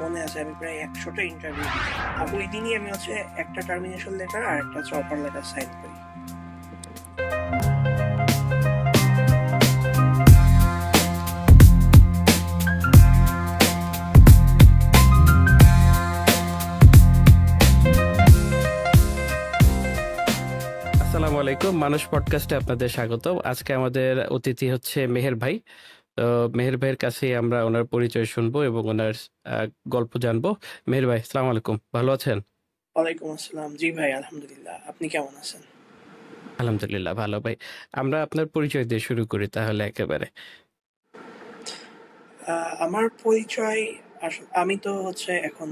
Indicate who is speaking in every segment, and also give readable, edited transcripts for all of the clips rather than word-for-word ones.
Speaker 1: মনে আছে আমি প্রায় 100টা ইন্টারভিউ দিই। আর ওই দিনই আমি হচ্ছে একটা টার্মিনেশন লেটার আর একটা হচ্ছে অফার লেটার সাইন করি।
Speaker 2: আসসালামু আলাইকুম, মানুষ পডকাস্টে আপনাদের স্বাগত। আজকে আমাদের অতিথি হচ্ছে মেহের ভাই। তো মেহের ভাইয়ের কাছে আমরা ওনার পরিচয় শুনবো এবং ওনার গল্প জানবো। মেহের ভাই, আসসালামু আলাইকুম, ভালো আছেন?
Speaker 1: ওয়ালাইকুম আসসালাম। জি ভাই, আলহামদুলিল্লাহ। আপনি কেমন আছেন?
Speaker 2: আলহামদুলিল্লাহ ভালো ভাই। আমরা আপনার পরিচয় দিয়ে শুরু করি তাহলে একেবারে।
Speaker 1: আমার পরিচয় আমি তো হচ্ছে এখন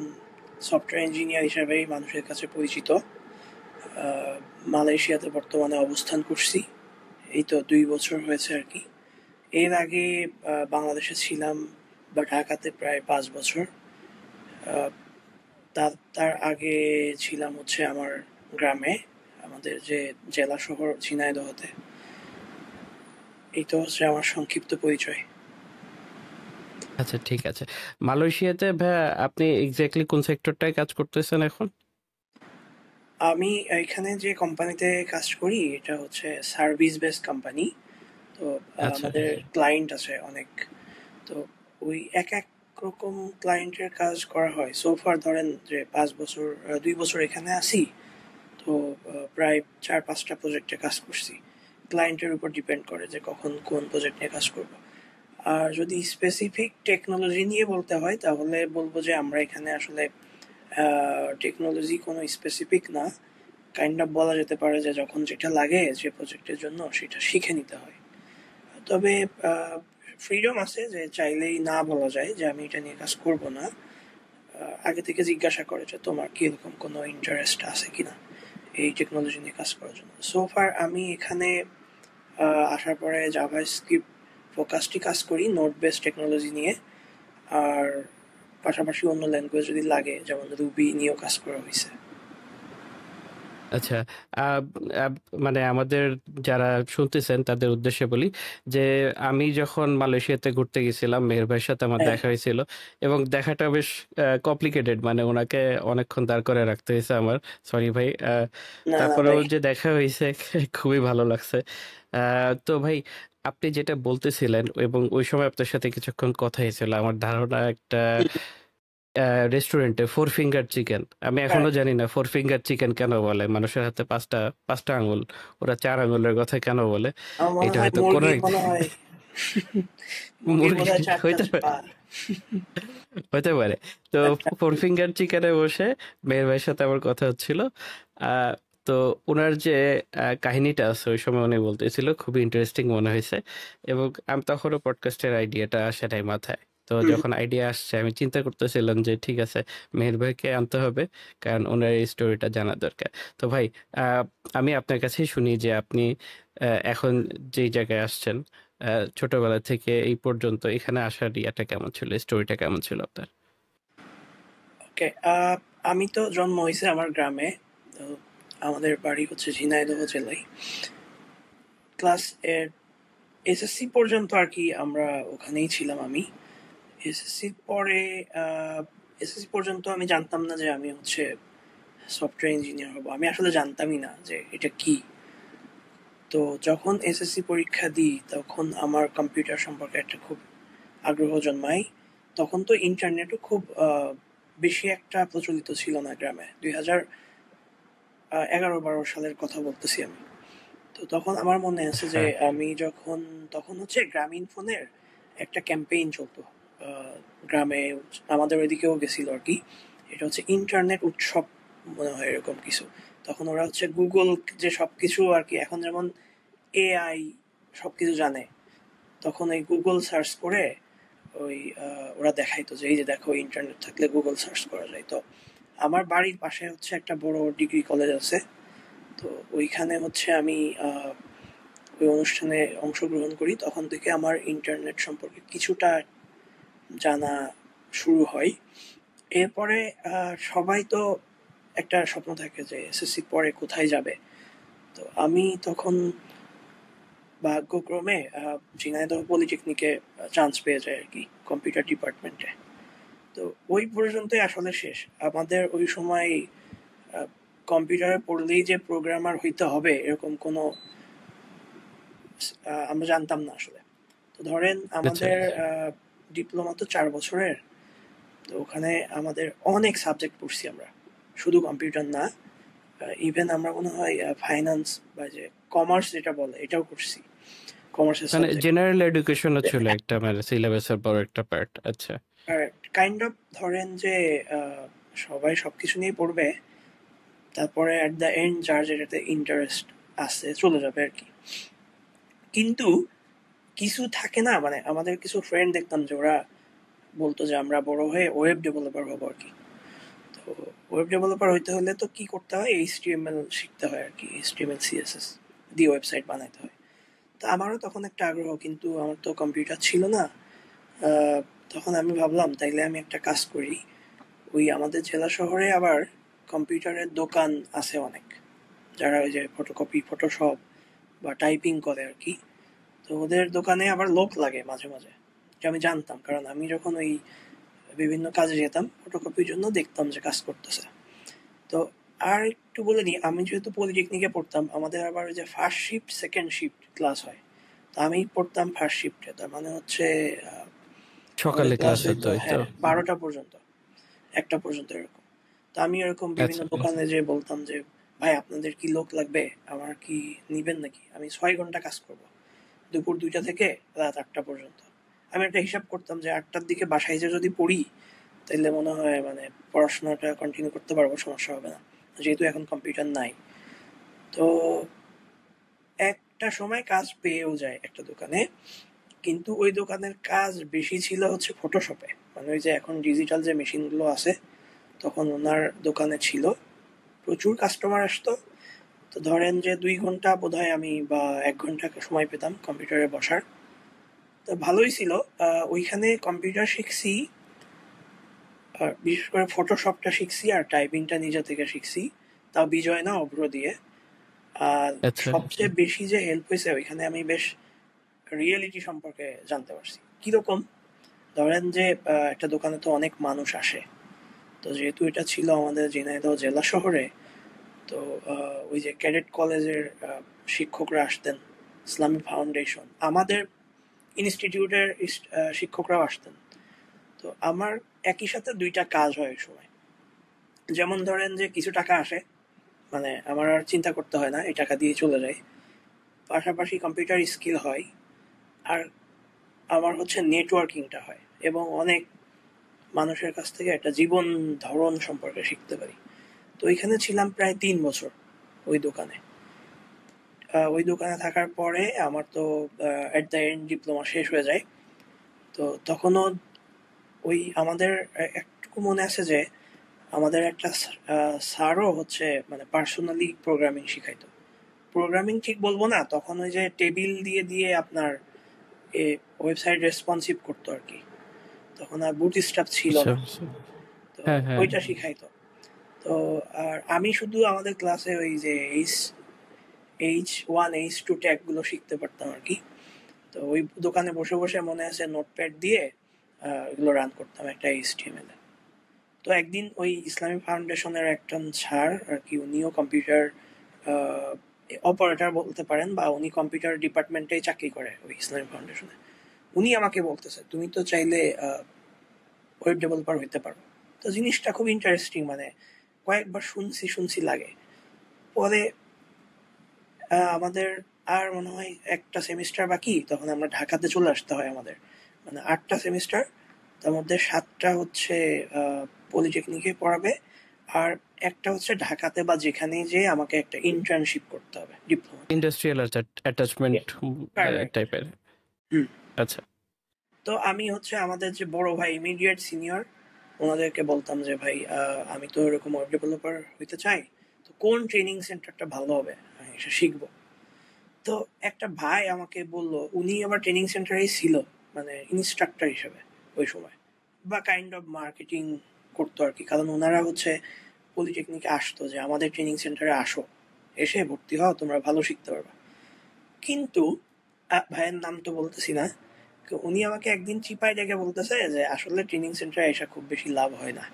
Speaker 1: সফটওয়্যার ইঞ্জিনিয়ার হিসেবেই মানুষের কাছে পরিচিত। মালয়েশিয়াতে বর্তমানে অবস্থান করছি, এই তো 2 বছর হয়েছে আর কি। এর আগে বাংলাদেশে ছিলাম বা ঢাকাতে প্রায় 5 বছর। তার আগে ছিলাম হচ্ছে আমার গ্রামে, আমাদের যে জেলা শহর ঝিনাইদহতে। এই তো হচ্ছে আমার সংক্ষিপ্ত পরিচয়।
Speaker 2: আচ্ছা, ঠিক আছে। মালয়েশিয়াতে ভাই আপনি এক্স্যাক্টলি কোন সেক্টরটায় কাজ করতেছেন এখন?
Speaker 1: আমি এখানে যে কোম্পানিতে কাজ করি এটা হচ্ছে সার্ভিস বেসড কোম্পানি। তো
Speaker 2: আচ্ছা
Speaker 1: আমাদের ক্লায়েন্ট আছে অনেক। তো ওই এক এক রকম ক্লায়েন্টের কাজ করা হয়। সোফার ধরেন যে 5 বছর 2 বছর এখানে আছি, তো প্রায় 4-5টা প্রজেক্টে কাজ করছি। ক্লায়েন্টের উপর ডিপেন্ড করে যে কখন কোন প্রজেক্ট নিয়ে কাজ করব। আর যদি স্পেসিফিক টেকনোলজি নিয়ে বলতে হয় তাহলে বলবো যে আমরা এখানে আসলে টেকনোলজি কোনো স্পেসিফিক না, কাইন্ড অফ বলা যেতে পারে যে যখন যেটা লাগে যে প্রজেক্টের জন্য সেটা শিখে নিতে হয়। তবে ফ্রিডম আছে যে চাইলেই না বলা যায় যে আমি এটা নিয়ে কাজ করব না। আগে থেকে জিজ্ঞাসা করে যে তোমার কি এরকম কোনো ইন্টারেস্ট আছে কিনা এই টেকনোলজি নিয়ে কাজ করার জন্য। সোফার আমি এখানে আসার পরে জাভা স্ক্রিপ্ট ফোকাসটি কাজ করি, নোট বেস টেকনোলজি নিয়ে। আর পাশাপাশি অন্য ল্যাঙ্গুয়েজ যদি লাগে যেমন রুবি নিয়েও কাজ করা হয়েছে।
Speaker 2: আচ্ছা। আহ, আহ, মানে আমাদের যারা শুনতেছেন তাদের উদ্দেশ্যে বলি যে আমি যখন মালয়েশিয়াতে ঘুরতে গেছিলাম মেহের ভাইয়ের সাথে আমার
Speaker 1: হ্যাঁ,
Speaker 2: দেখা হয়েছিল এবং দেখাটা বেশ কমপ্লিকেটেড, মানে ওনাকে অনেকক্ষণ দাঁড় করে রাখতে হয়েছে আমার। সরি ভাই।
Speaker 1: না না
Speaker 2: তারপরেও
Speaker 1: ভাই।
Speaker 2: যে দেখা হয়েছে খুবই ভালো লাগছে। তো ভাই, আপনি যেটা বলতেছিলেন এবং ওই সময় আপনার সাথে কিছুক্ষণ কথা হয়েছিল, আমার ধারণা একটা রেস্টুরেন্টে ফোর ফিঙ্গার চিকেন। আমি
Speaker 1: হ্যাঁ,
Speaker 2: এখনো জানি না ফোর ফিঙ্গার চিকেন কেন বলে, মানুষের হাতে পাঁচটা পাঁচটা আঙুল, ওরা 4 আঙুলের কথা কেন বলে?
Speaker 1: আমার মনে
Speaker 2: এটা
Speaker 1: হয়
Speaker 2: হয়তো কোনো
Speaker 1: মুরগির মনে হয় মুরগির বোধ
Speaker 2: মুরগি
Speaker 1: হয় চারটা
Speaker 2: হইতে পারে,
Speaker 1: পা।
Speaker 2: হতে পারে। তো
Speaker 1: চারটা।
Speaker 2: ফোর ফিঙ্গার চিকেনে বসে মেয়ের ভাইয়ের সাথে আমার কথা হচ্ছিল। আহ, তো ওনার যে কাহিনীটা আছে ওই সময় উনি বলতেছিল খুবই ইন্টারেস্টিং মনে হয়েছে এবং আমি তখনও পডকাস্টের আইডিয়াটা আসে নাই মাথায়। তো
Speaker 1: হুম।
Speaker 2: যখন আইডিয়া আসছে আমি চিন্তা করতেছিলাম যে ঠিক আছে, মেহের ভাইকে আনতে হবে, কারণ ওনার এই স্টোরিটা জানা দরকার। তো ভাই, আহ, আমি আপনার কাছেই শুনি যে আপনি এখন যেই জায়গায় আসছেন, ছোটবেলা থেকে এই পর্যন্ত এখানে আসার ইয়াটা কেমন ছিল, স্টোরিটা কেমন ছিল আপনার?
Speaker 1: ওকে। আমি তো জন্ম হয়েছে আমার গ্রামে। তো আমাদের বাড়ি হচ্ছে ঝিনাইদহ জেলায়। ক্লাস এর এসএসসি পর্যন্ত আর কি আমরা ওখানেই ছিলাম। আমি এসএসসি পরে এসএসসি পর্যন্ত আমি জানতাম না যে আমি হচ্ছে সফটওয়্যার ইঞ্জিনিয়ার হব। আমি আসলে জানতামই না যে এটা কি। তো যখন এসএসসি পরীক্ষা দিই তখন আমার কম্পিউটার সম্পর্কে একটা খুব আগ্রহ জন্মায়। তখন তো ইন্টারনেটও খুব বেশি একটা প্রচলিত ছিল না গ্রামে। 2011-12 সালের কথা বলতেছি আমি। তো তখন আমার মনে আছে যে
Speaker 2: হ্যাঁ,
Speaker 1: আমি যখন তখন হচ্ছে গ্রামীণ ফোনের একটা ক্যাম্পেইন চলতো গ্রামে। আমাদের ওইদিকেও গেছিল আর কি। এটা হচ্ছে ইন্টারনেট উৎসব মনে হয় এরকম কিছু। তখন ওরা হচ্ছে গুগল যে সবকিছু আর কি এখন যেমন এআই সবকিছু জানে, তখন এই গুগল সার্চ করে ওই ওরা দেখাইতো যে এই যে দেখো ইন্টারনেট থাকলে গুগল সার্চ করা যায়। তো আমার বাড়ির পাশে হচ্ছে একটা বড় ডিগ্রি কলেজ আছে। তো ওইখানে হচ্ছে আমি ওই অনুষ্ঠানে অংশগ্রহণ করি। তখন থেকে আমার ইন্টারনেট সম্পর্কে কিছুটা জানা শুরু হয়। এরপরে সবাই তো একটা স্বপ্ন থাকে যে এসএসসি পরে কোথায় যাবে। তো আমি তখন ভাগ্যক্রমে ঝিনাইদহ পলিটেকনিকে চান্স পেয়ে যায় আর কি, কম্পিউটার ডিপার্টমেন্টে। তো ওই পর্যন্তই আসলে শেষ। আমাদের ওই সময় কম্পিউটারে পড়লেই যে প্রোগ্রামার হইতে হবে এরকম কোনো আমরা জানতাম না আসলে। তো ধরেন
Speaker 2: আচ্ছা
Speaker 1: আমাদের ডিপ্লোমা তো 4 বছরের। তো ওখানে আমাদের অনেক সাবজেক্ট পড়ছি আমরা, শুধু কম্পিউটার না, ইভেন আমরা মনে হয় ফাইন্যান্স বা যে কমার্স যেটা বলে এটাও করছি, কমার্সের
Speaker 2: মানে
Speaker 1: সাবজেক্ট।
Speaker 2: জেনারেল এডুকেশনও ছিল একটা, মানে সিলেবাসের বড় একটা পার্ট। আচ্ছা
Speaker 1: আর কাইন্ড অফ ধরেন যে সবাই সবকিছু নিয়ে পড়বে, তারপরে অ্যাট দ্য এন্ড যার যেটাতে ইন্টারেস্ট আছে চলে যাবে আর কি। কিন্তু কিছু থাকে না, মানে আমাদের কিছু ফ্রেন্ড দেখতাম যে ওরা বলতো যে আমরা বড় হয়ে ওয়েব ডেভেলপার হবো আর কি। তো ওয়েব ডেভেলপার হইতে হলে তো কি করতে হয়, এইচটিএমএল শিখতে হয় আর কি, এইচটিএমএল সিএসএস দিয়ে ওয়েবসাইট বানাতে হয়। তো আমারও তখন একটা আগ্রহ, কিন্তু আমার তো কম্পিউটার ছিল না। তখন আমি ভাবলাম তাইলে আমি একটা কাজ করি, ওই আমাদের জেলা শহরে আবার কম্পিউটারের দোকান আছে অনেক, যারা ওই যে ফটোকপি ফটোশপ বা টাইপিং করে আর কি। তো ওদের দোকানে আবার লোক লাগে মাঝে মাঝে, যে আমি জানতাম, কারণ আমি যখন ওই বিভিন্ন কাজে যেতাম ফটোকপির জন্য দেখতাম যে কাজ করতেছে। তো আর একটু বলে নিই, আমি যেহেতু পলিটেকনিকে পড়তাম, আমাদের আবার ওই যে first shift second shift class হয়। তো আমি পড়তাম ফার্স্ট শিফটে, তার মানে হচ্ছে আমাদের
Speaker 2: সকালে
Speaker 1: ক্লাস
Speaker 2: ক্লাস হতো
Speaker 1: হইতো
Speaker 2: ওই তো।
Speaker 1: 12টা পর্যন্ত, 1টা পর্যন্ত এরকম। তো আমি এরকম বিভিন্ন
Speaker 2: আচ্ছা
Speaker 1: দোকানে যে বলতাম যে ভাই আপনাদের কি লোক লাগবে, আমার কি নিবেন নাকি, আমি 6 ঘন্টা কাজ করব, দুপুর 2টা থেকে রাত 8টা পর্যন্ত। আমি একটা হিসাব করতাম যে 8টার দিকে বাসায় যে যদি পড়ি তাইলে মনে হয় মানে পড়াশোনাটা কন্টিনিউ করতে পারবো, সমস্যা হবে না, যেহেতু এখন কম্পিউটার নাই। তো একটা সময় কাজ পেয়েও যায় একটা দোকানে, কিন্তু ওই দোকানের কাজ বেশি ছিল হচ্ছে ফটোশপে, মানে ওই যে এখন ডিজিটাল যে মেশিনগুলো আছে, তখন ওনার দোকানে ছিল, প্রচুর কাস্টমার আসতো। তো ধরেন যে 2 ঘন্টা বোধহয় আমি বা 1 ঘন্টা সময় পেতাম কম্পিউটারে বসার। তো ভালোই ছিল। ওইখানে কম্পিউটার শিখছি, আর বিশেষ করে ফটোশপটা শিখছি আর টাইপিংটা নিজে থেকে শিখছি, তাও বিজয় না অভ্র দিয়ে। আর
Speaker 2: আচ্ছা
Speaker 1: সবচেয়ে বেশি যে হেল্প হয়েছে ওইখানে, আমি বেশ রিয়েলিটি সম্পর্কে জানতে পারছি। কিরকম, ধরেন যে একটা দোকানে তো অনেক মানুষ আসে, তো যেহেতু এটা ছিল আমাদের ঝিনাইদহ জেলা শহরে, তো ওই যে ক্যাডেট কলেজের শিক্ষকরা আসতেন, ইসলামী ফাউন্ডেশন, আমাদের ইনস্টিটিউটের শিক্ষকরাও আসতেন। তো আমার একই সাথে 2টা কাজ হয় ওই সময়। যেমন ধরেন যে কিছু টাকা আসে, মানে আমার আর চিন্তা করতে হয় না, এই টাকা দিয়ে চলে যায়, পাশাপাশি কম্পিউটার স্কিল হয়, আর আমার হচ্ছে নেটওয়ার্কিংটা হয়, এবং অনেক মানুষের কাছ থেকে একটা জীবন ধরন সম্পর্কে শিখতে পারি। তো ওইখানে ছিলাম প্রায় 3 বছর ওই দোকানে। ওই দোকানে থাকার পরে আমার তো এট দ্য এন্ড ডিপ্লোমা শেষ হয়ে যায়। তো তখনও ওই আমাদের একটুকু মনে আছে যে আমাদের একটা স্যারও হচ্ছে মানে পার্সোনালি প্রোগ্রামিং শিখাইতো। প্রোগ্রামিং ঠিক বলবো না, তখন ওই যে টেবিল দিয়ে দিয়ে আপনার ওয়েবসাইট রেসপন্সিভ করতো আর কি, তখন আর বুট স্ট্র্যাপ ছিল
Speaker 2: আচ্ছা
Speaker 1: না।
Speaker 2: আচ্ছা।
Speaker 1: তো
Speaker 2: হ্যাঁ হ্যাঁ।
Speaker 1: ওইটা শিখাইতো। তো আর আমি শুধু আমাদের ক্লাসে ওই যে H1 H2 ট্যাগ গুলো শিখতে পারতাম আর কি। তো ওই দোকানে বসে বসে মনে আছে নোটপ্যাড দিয়ে এগুলো রান করতাম একটা HTML এ। তো একদিন ওই ইসলামী ফাউন্ডেশনের একজন স্যার আর কি, উনিও কম্পিউটার অপারেটর বলতে পারেন, বা উনি কম্পিউটার ডিপার্টমেন্টেই চাকরি করে ওই ইসলামী ফাউন্ডেশনে। উনি আমাকে বলতেছে তুমি তো চাইলে ওয়েব ডেভেলপার হইতে পারো। তো জিনিসটা খুব ইন্টারেস্টিং, মানে কয়েকবার শুনছি শুনছি লাগে। পরে আমাদের আর মনে হয় একটা সেমিস্টার বাকি, তখন আমরা ঢাকাতে চলে আসতে হয় আমাদের, মানে 8টা সেমিস্টার, তার মধ্যে 7টা হচ্ছে পলিটেকনিকে পড়াবে, আর একটা হচ্ছে ঢাকাতে বা যেখানেই যে আমাকে একটা ইন্টার্নশিপ করতে হবে ডিপ্লোমাতে।
Speaker 2: Industrial attachment
Speaker 1: correct.
Speaker 2: টাইপের।
Speaker 1: হুম।
Speaker 2: আচ্ছা
Speaker 1: তো আমি হচ্ছে আমাদের যে বড় ভাই, ইমিডিয়েট সিনিয়র, ওনাদেরকে বলতাম যে ভাই আমি তো এরকম ওয়েব ডেভেলপার হইতে চাই, তো কোন ট্রেনিং সেন্টারটা ভালো হবে আমি এসে শিখবো। তো একটা ভাই আমাকে বলল, উনি আবার ট্রেনিং সেন্টারেই ছিল, মানে ইনস্ট্রাক্টর হিসেবে ওই সময়, বা কাইন্ড অফ মার্কেটিং করতো আর কি, কারণ ওনারা হচ্ছে পলিটেকনিকে আসতো যে আমাদের ট্রেনিং সেন্টারে আসো, এসে ভর্তি হও, তোমরা ভালো শিখতে পারবে। কিন্তু ভাইয়ের নাম তো বলতেছি না। উনি আমাকে একদিন চিপায় ডেকে বলতেছে যে আসলে ট্রেনিং সেন্টারে এসে খুব বেশি লাভ হয় না,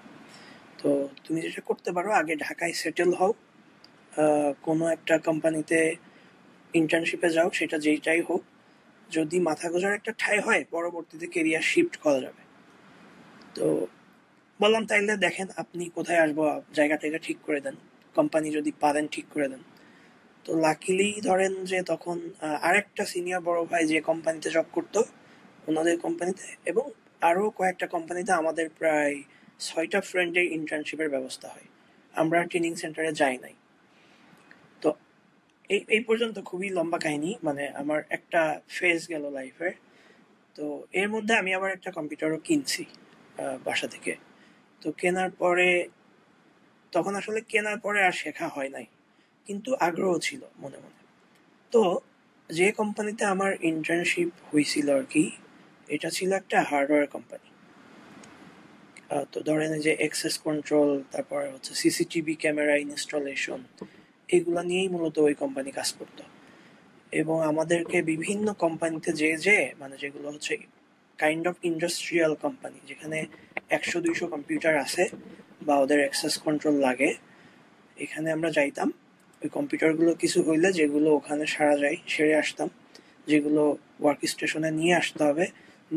Speaker 1: তো তুমি যেটা করতে পারো আগে ঢাকায় সেটেল হও, কোনো একটা কোম্পানিতে ইন্টার্নশিপে যাও, সেটা যেইটাই হোক, যদি মাথা গোজার একটা ঠাঁই হয় পরবর্তীতে কেরিয়ার শিফট করা যাবে। তো বললাম তাইলে দেখেন আপনি কোথায় আসবো, জায়গা টায়গা ঠিক করে দেন, কোম্পানি যদি পারেন ঠিক করে দেন। তো লাকিলি ধরেন যে তখন আরেকটা সিনিয়র বড় ভাই যে কোম্পানিতে জব করতো ওনাদের কোম্পানিতে, এবং আরও কয়েকটা কোম্পানিতে আমাদের প্রায় 6টা ফ্রেন্ডের ইন্টার্নশিপের ব্যবস্থা হয়, আমরা ট্রেনিং সেন্টারে যাই নাই। তো এই এই পর্যন্ত খুবই লম্বা কাহিনী, মানে আমার একটা ফেজ গেল লাইফের। তো এর মধ্যে আমি আবার একটা কম্পিউটারও কিনছি বাসা থেকে। তো কেনার পরে তখন আসলে কেনার পরে আর শেখা হয় নাই, কিন্তু আগ্রহ ছিল মনে মনে। তো যে কোম্পানিতে আমার ইন্টার্নশিপ হয়েছিল আর কি, এটা ছিল একটা হার্ডওয়্যার কোম্পানি। তো ধরেন যে এক্সেস কন্ট্রোল, তারপরে হচ্ছে সিসিটিভি ক্যামেরা ইনস্টলেশন, এগুলা নিয়েই মূলত ওই কোম্পানি কাজ করতো। এবং আমাদেরকে বিভিন্ন কোম্পানিতে যে মানে যেগুলো হচ্ছে কাইন্ড অফ ইন্ডাস্ট্রিয়াল কোম্পানি, যেখানে 100-200 কম্পিউটার আছে বা ওদের অ্যাক্সেস কন্ট্রোল লাগে, এখানে আমরা যাইতাম। ওই কম্পিউটারগুলো কিছু হইলে যেগুলো ওখানে সারা যায় সেরে আসতাম, যেগুলো ওয়ার্ক স্টেশনে নিয়ে আসতে হবে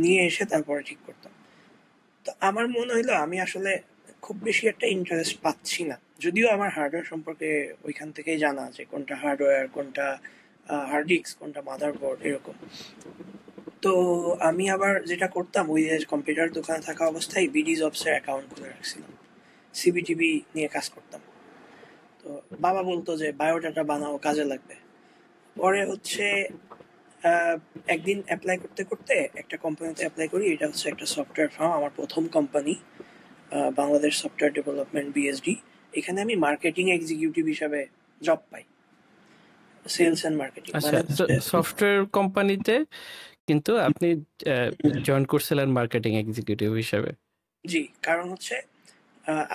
Speaker 1: নিয়ে এসে তারপরে ঠিক করতাম। তো আমার মনে হইলো আমি আসলে খুব বেশি একটা ইন্টারেস্ট পাচ্ছি না, যদিও আমার হার্ডওয়্যার সম্পর্কে ওইখান থেকেই জানা আছে কোনটা হার্ডওয়্যার, কোনটা হার্ড ডিস্ক, কোনটা মাদারবোর্ড, এরকম। তো আমি আবার যেটা করতাম, ওই যে কম্পিউটার দোকানে থাকা অবস্থায় বিডি জবসের অ্যাকাউন্ট খুলে রাখছিলাম, সিবিটিভি নিয়ে কাজ করতাম। তো বাবা বলতো যে বায়োডাটা বানাও, কাজে লাগবে। পরে হচ্ছে আহ, একদিন অ্যাপ্লাই করতে করতে একটা কোম্পানিতে অ্যাপ্লাই করি, এটা হচ্ছে একটা সফটওয়্যার ফার্ম, আমার প্রথম company, Bangladesh software development BSD. এখানে আমি মার্কেটিং এক্সিকিউটিভ হিসাবে জব পাই, সেলস অ্যান্ড মার্কেটিং,
Speaker 2: আচ্ছা,
Speaker 1: মানে
Speaker 2: তো
Speaker 1: হচ্ছে
Speaker 2: সফটওয়্যার কোম্পানিতে কিন্তু আপনি জয়েন করছিলেন মার্কেটিং এক্সিকিউটিভ হিসেবে।
Speaker 1: জি, কারণ হচ্ছে